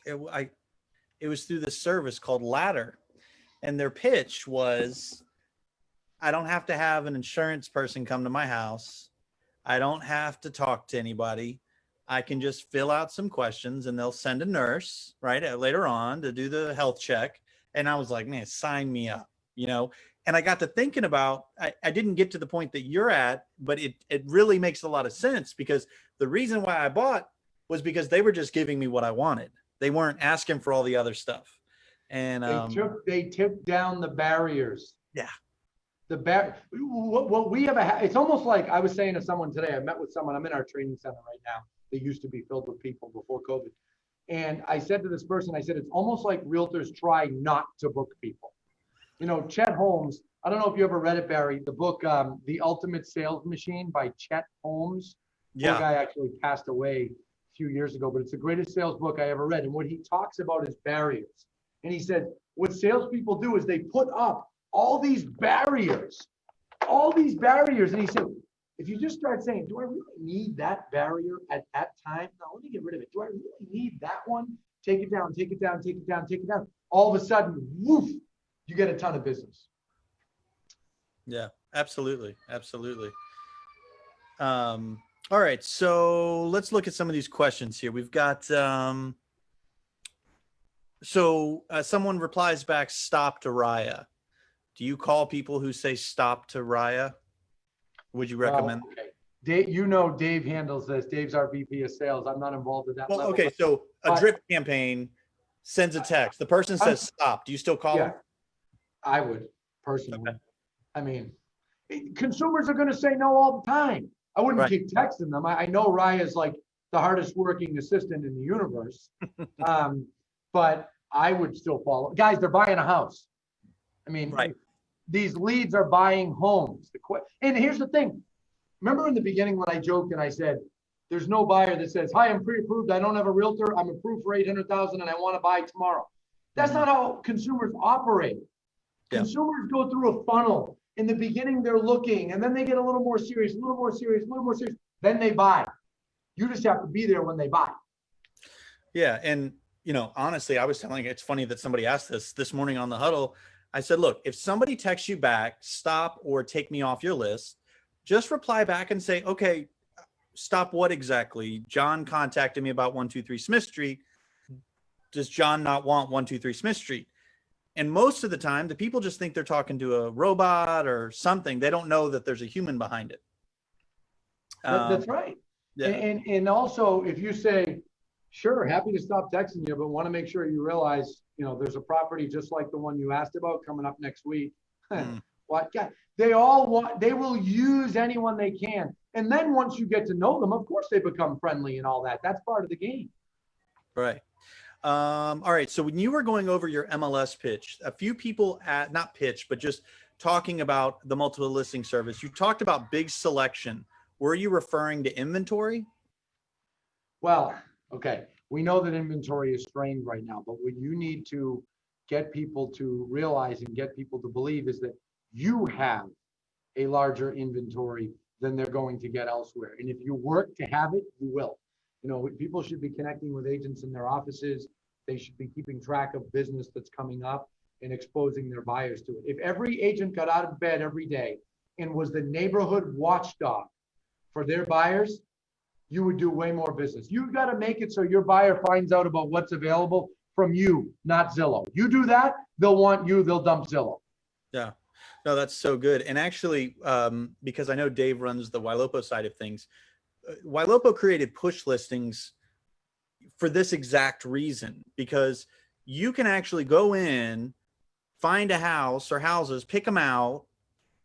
it was through this service called Ladder. And their pitch was, I don't have to have an insurance person come to my house. I don't have to talk to anybody. I can just fill out some questions and they'll send a nurse, right, later on to do the health check. And I was like, man, sign me up, you know? And I got to thinking about, I didn't get to the point that you're at, but it really makes a lot of sense because the reason why I bought was because they were just giving me what I wanted. They weren't asking for all the other stuff. And they took down the barriers. Yeah. What we have, it's almost like I was saying to someone today, I met with someone, I'm in our training center right now. They used to be filled with people before COVID. And I said to this person, I said, it's almost like realtors try not to book people. You know, Chet Holmes, I don't know if you ever read it, Barry, the book, The Ultimate Sales Machine by Chet Holmes. Yeah. The guy actually passed away a few years ago, but it's the greatest sales book I ever read. And what he talks about is barriers. And he said, what salespeople do is they put up all these barriers. And he said, if you just start saying, do I really need that barrier at that time? No, let me get rid of it. Do I really need that one? Take it down, take it down, take it down, take it down. All of a sudden, woof, you get a ton of business. Yeah, absolutely. Absolutely. All right. So let's look at some of these questions here. We've got, someone replies back, stop to Raya. Do you call people who say stop to Raya? Would you recommend? Okay. Dave, you know, Dave handles this. Dave's our VP of sales. I'm not involved in that. Well, level, okay. So a drip campaign sends a text. The person says stop. Do you still call them? I would personally. Okay. I mean, consumers are going to say no all the time. I wouldn't Right. keep texting them. I know Raya's like the hardest working assistant in the universe. But I would still follow. Guys, they're buying a house. I mean, Right. these leads are buying homes. And here's the thing. Remember in the beginning when I joked and I said, there's no buyer that says, hi, I'm pre-approved. I don't have a realtor. I'm approved for 800,000 and I want to buy tomorrow. That's not how consumers operate. Yeah. Consumers go through a funnel. In the beginning, they're looking, and then they get a little more serious, a little more serious, a little more serious. Then they buy. You just have to be there when they buy. Yeah. And, honestly, I was telling you, it's funny that somebody asked this morning on the huddle. I said, look, if somebody texts you back, stop or take me off your list, just reply back and say, okay, stop what exactly? John contacted me about 123 Smith Street. Does John not want 123 Smith Street? And most of the time, the people just think they're talking to a robot or something. They don't know that there's a human behind it. That's right. Yeah. And also, if you say, sure, happy to stop texting you, but want to make sure you realize, there's a property just like the one you asked about coming up next week. What? God, they will use anyone they can. And then once you get to know them, of course they become friendly and all that. That's part of the game. Right. All right. So when you were going over your MLS pitch, a few people not pitch, but just talking about the multiple listing service, you talked about big selection. Were you referring to inventory? Well, okay. We know that inventory is strained right now, but what you need to get people to realize and get people to believe is that you have a larger inventory than they're going to get elsewhere. And if you work to have it, you will. People should be connecting with agents in their offices. They should be keeping track of business that's coming up and exposing their buyers to it. If every agent got out of bed every day and was the neighborhood watchdog for their buyers, you would do way more business. You've got to make it so your buyer finds out about what's available from you, not Zillow. You do that, they'll want you, they'll dump Zillow. Yeah. No, that's so good. And actually, because I know Dave runs the Ylopo side of things, Ylopo created push listings for this exact reason, because you can actually go in, find a house or houses, pick them out,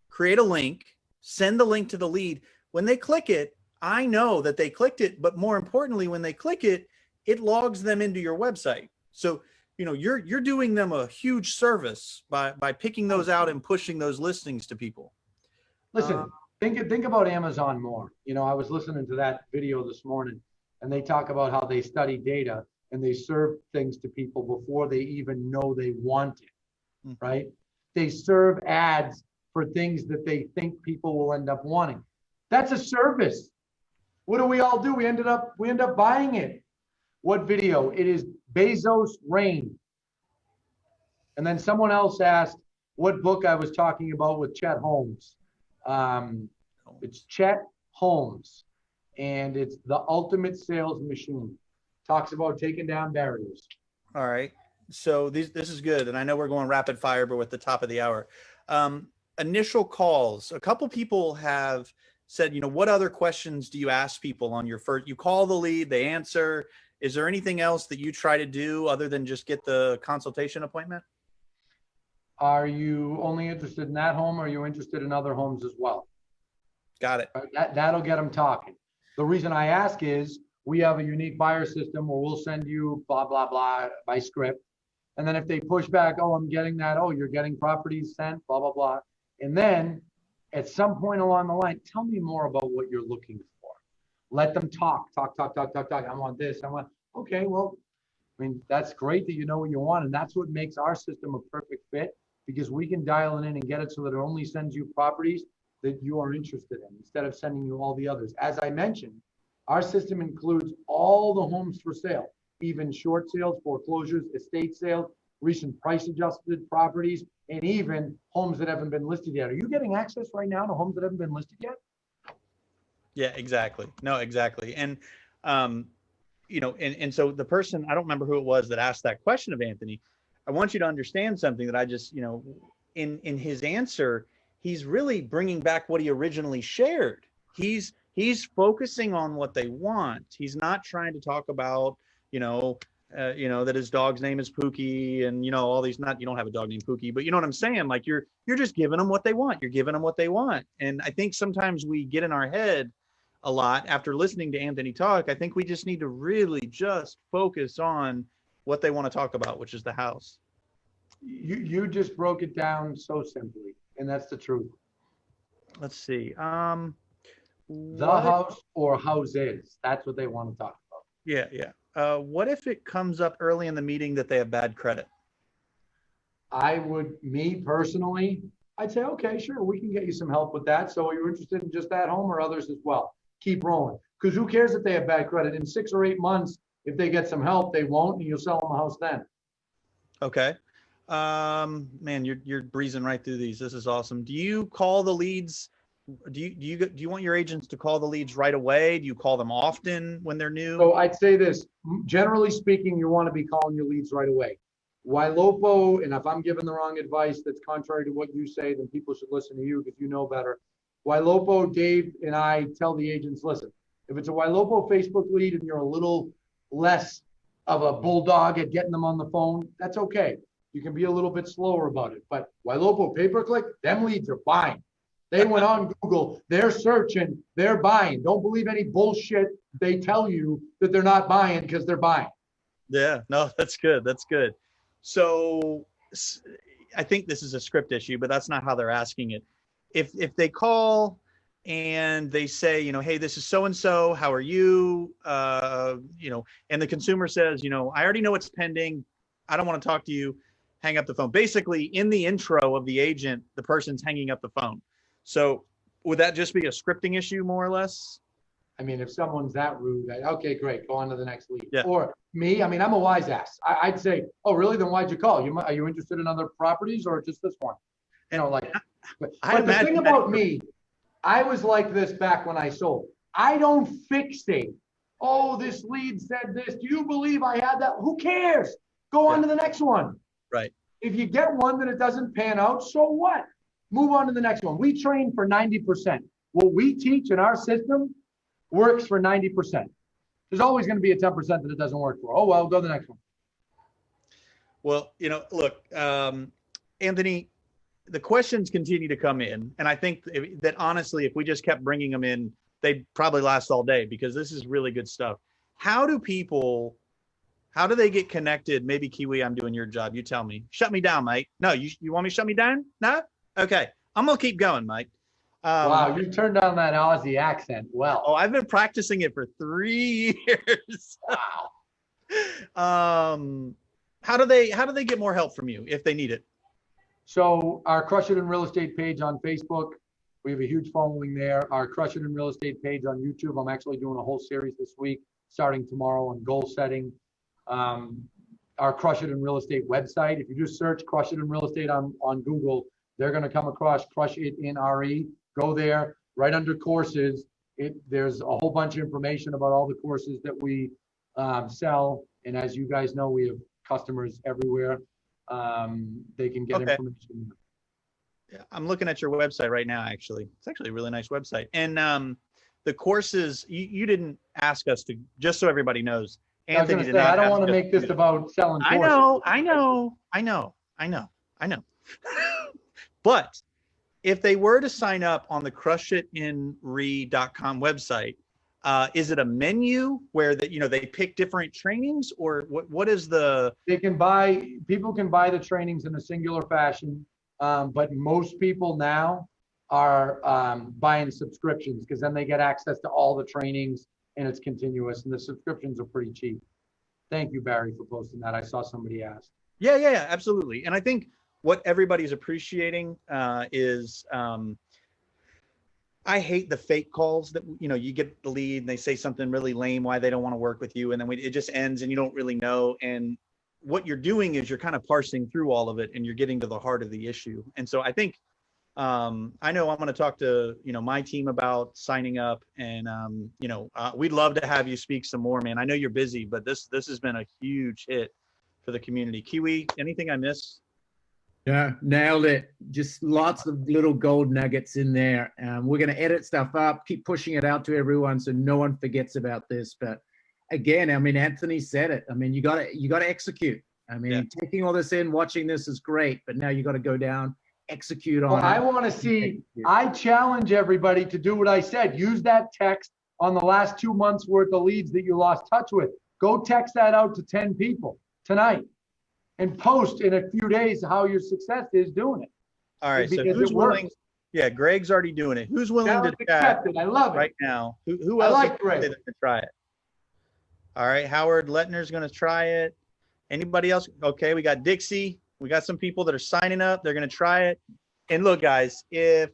create a link, send the link to the lead. When they click it, I know that they clicked it, but more importantly, when they click it, it logs them into your website. So, you're doing them a huge service by picking those out and pushing those listings to people. Listen, think about Amazon more. I was listening to that video this morning, and they talk about how they study data and they serve things to people before they even know they want it, right? They serve ads for things that they think people will end up wanting. That's a service. What do we all do? We end up buying it. What video? It is Bezos' Rain. And then someone else asked what book I was talking about with Chet Holmes. It's Chet Holmes, and it's The Ultimate Sales Machine. Talks about taking down barriers. All right. So this is good. And I know we're going rapid fire, but with the top of the hour. Initial calls. A couple people have said, what other questions do you ask people on your first? You call the lead, they answer. Is there anything else that you try to do other than just get the consultation appointment? Are you only interested in that home, or are you interested in other homes as well? Got it. That'll get them talking. The reason I ask is we have a unique buyer system where we'll send you blah, blah, blah by script. And then if they push back, oh, I'm getting that. Oh, you're getting properties sent, blah, blah, blah. And then at some point along the line, tell me more about what you're looking for. Let them talk. I want this. Okay, well, that's great that you know what you want. And that's what makes our system a perfect fit, because we can dial it in and get it so that it only sends you properties that you are interested in instead of sending you all the others. As I mentioned, our system includes all the homes for sale, even short sales, foreclosures, estate sales, recent price adjusted properties, and even homes that haven't been listed yet. Are you getting access right now to homes that haven't been listed yet? Yeah, exactly. No, exactly. And, and so the person, I don't remember who it was that asked that question of Anthony. I want you to understand something that I just, in his answer, he's really bringing back what he originally shared. He's focusing on what they want. He's not trying to talk about, you know, that his dog's name is Pookie, and you know, all these, not, you don't have a dog named Pookie, but you know what I'm saying? Like you're just giving them what they want. You're giving them what they want. And I think sometimes we get in our head a lot after listening to Antony talk. I think we just need to really just focus on what they want to talk about, which is the house. You just broke it down so simply, and that's the truth. Let's see. The house or houses, that's what they want to talk about. Yeah, yeah. What if it comes up early in the meeting that they have bad credit? Me personally, I'd say, okay, sure, we can get you some help with that. So are you interested in just that home or others as well? Keep rolling. Because who cares if they have bad credit? In 6 or 8 months, if they get some help, they won't, and you'll sell them a house then. Okay. Man, you're breezing right through these. This is awesome. Do you call the leads? Do you want your agents to call the leads right away? Do you call them often when they're new? So I'd say this, generally speaking, you want to be calling your leads right away. Ylopo, and if I'm giving the wrong advice that's contrary to what you say, then people should listen to you because you know better. Ylopo, Dave, and I tell the agents, listen, if it's a Ylopo Facebook lead and you're a little less of a bulldog at getting them on the phone, that's okay. You can be a little bit slower about it. But Ylopo pay-per-click, them leads are buying. They went on Google, they're searching, they're buying. Don't believe any bullshit they tell you that they're not buying because they're buying. Yeah, no, that's good. That's good. So I think this is a script issue, but that's not how they're asking it. If they call and they say, you know, hey, this is so-and-so, how are you? You know, and the consumer says, you know, I already know it's pending. I don't want to talk to you. Hang up the phone. Basically, in the intro of the agent, the person's hanging up the phone. So would that just be a scripting issue, more or less? I mean, if someone's that rude, okay, great, go on to the next lead. Yeah. Or me, I mean, I'm a wise ass. I'd say, oh, really? Then why'd you call? Are you interested in other properties or just this one? You know, like, but the thing about me, I was like this back when I sold. I don't fixate. Oh, this lead said this. Do you believe I had that? Who cares? Go on to the next one. Right. If you get one that it doesn't pan out, so what? Move on to the next one. We train for 90%. What we teach in our system works for 90%. There's always going to be a 10% that it doesn't work for. Oh, well, go to the next one. Well, you know, look, Antony, the questions continue to come in. And I think that honestly, if we just kept bringing them in, they'd probably last all day because this is really good stuff. How do they get connected? Maybe Kiwi, I'm doing your job. You tell me. Shut me down, mate. No, you want me to shut me down? No? Okay. I'm going to keep going, Mike. Wow, you turned on that Aussie accent well. Oh, I've been practicing it for 3 years. Wow. How do they get more help from you if they need it? So our Crush It in Real Estate page on Facebook, we have a huge following there. Our Crush It in Real Estate page on YouTube, I'm actually doing a whole series this week, starting tomorrow on goal setting. Our Crush It in Real Estate website, if you just search Crush It in Real Estate on Google, they're going to come across Crush It in RE. Go there, right under courses. There's a whole bunch of information about all the courses that we sell. And as you guys know, we have customers everywhere. They can get information. Yeah, I'm looking at your website right now, actually. It's actually a really nice website. And the courses, you didn't ask us to, just so everybody knows. Antony did not. I don't want to make this about selling courses. I know. But if they were to sign up on the crushitinre.com website, is it a menu where they pick different trainings, or what is the? People can buy the trainings in a singular fashion, but most people now are buying subscriptions because then they get access to all the trainings and it's continuous, and the subscriptions are pretty cheap. Thank you, Barry, for posting that. I saw somebody ask. Yeah, absolutely. And I think what everybody's appreciating is I hate the fake calls that, you get the lead and they say something really lame, why they don't want to work with you. And then it just ends and you don't really know. And what you're doing is you're kind of parsing through all of it and you're getting to the heart of the issue. And so I think, I know I'm going to talk to, my team about signing up, and, we'd love to have you speak some more, man. I know you're busy, but this has been a huge hit for the community. Kiwi, anything I missed? Yeah, nailed it. Just lots of little gold nuggets in there. We're going to edit stuff up, keep pushing it out to everyone so no one forgets about this. But again, I mean, Anthony said it. I mean, you gotta execute. I mean, taking all this in, watching this is great, but now you got to go down, execute on Well, it. I want to see, I challenge everybody to do what I said. Use that text on the last 2 months worth of leads that you lost touch with. Go text that out to 10 people tonight and post in a few days how your success is doing it. All right. So Because who's it willing? works. Yeah, Greg's already doing it. Who's willing Challenge to chat accepted. I love it. right now? Who I else like is Greg. going to try it? All right, Howard Lettner's going to try it. Anybody else? Okay, we got Dixie. We got some people that are signing up. They're going to try it. And look, guys, all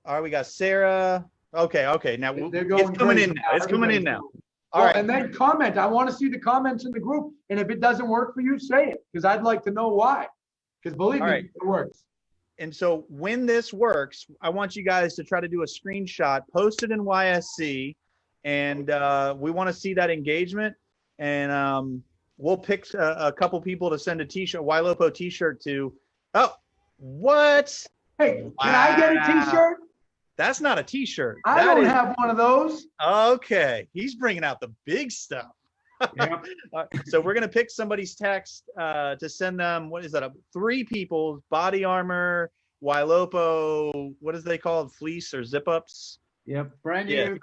right, we got Sarah. Okay. Now it's coming in now. It's coming in now. All right. And then comment. I want to see the comments in the group. And if it doesn't work for you, say it, because I'd like to know why. Because believe me, it works. And so when this works, I want you guys to try to do a screenshot, post it in YSC, and we want to see that engagement. And we'll pick a couple people to send a t-shirt, Ylopo t-shirt to. Oh, what? Hey, can I get a t-shirt? That's not a t-shirt. I don't have one of those. Okay, he's bringing out the big stuff. Yeah. So we're gonna pick somebody's text to send them. What is that? 3 people, body armor, Ylopo. What is they called? Fleece or zip ups? Yep, brand new,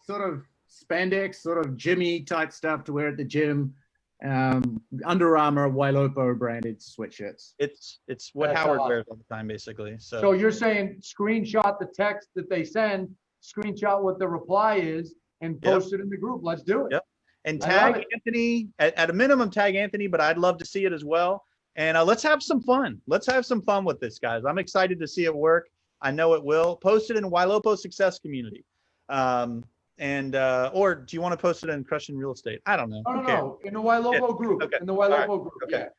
sort of spandex, sort of Jimmy type stuff to wear at the gym. Under Armour, Ylopo branded sweatshirts. It's what That's Howard awesome. wears all the time, basically. So you're saying screenshot the text that they send, screenshot what the reply is, and post it in the group. Let's do it. Yep. And I love tag it. Anthony, at a minimum, tag Anthony, but I'd love to see it as well. And let's have some fun. Let's have some fun with this, guys. I'm excited to see it work. I know it will. Post it in Ylopo Success Community. Or do you want to post it in Crushing Real Estate? I don't know. No, in the Ylopo group. Okay. In the Ylopo group. Okay. Yeah.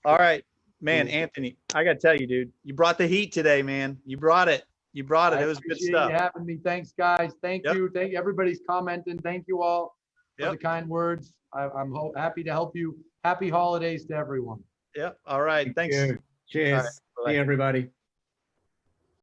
All right, man, Anthony, I got to tell you, dude, you brought the heat today, man. You brought it. It was good stuff. You having me. Thanks, guys. Thank you. Thank everybody's commenting. Thank you all for the kind words. I'm happy to help you. Happy holidays to everyone. Yep. All right. Thanks. Cheers. All right. See you, everybody.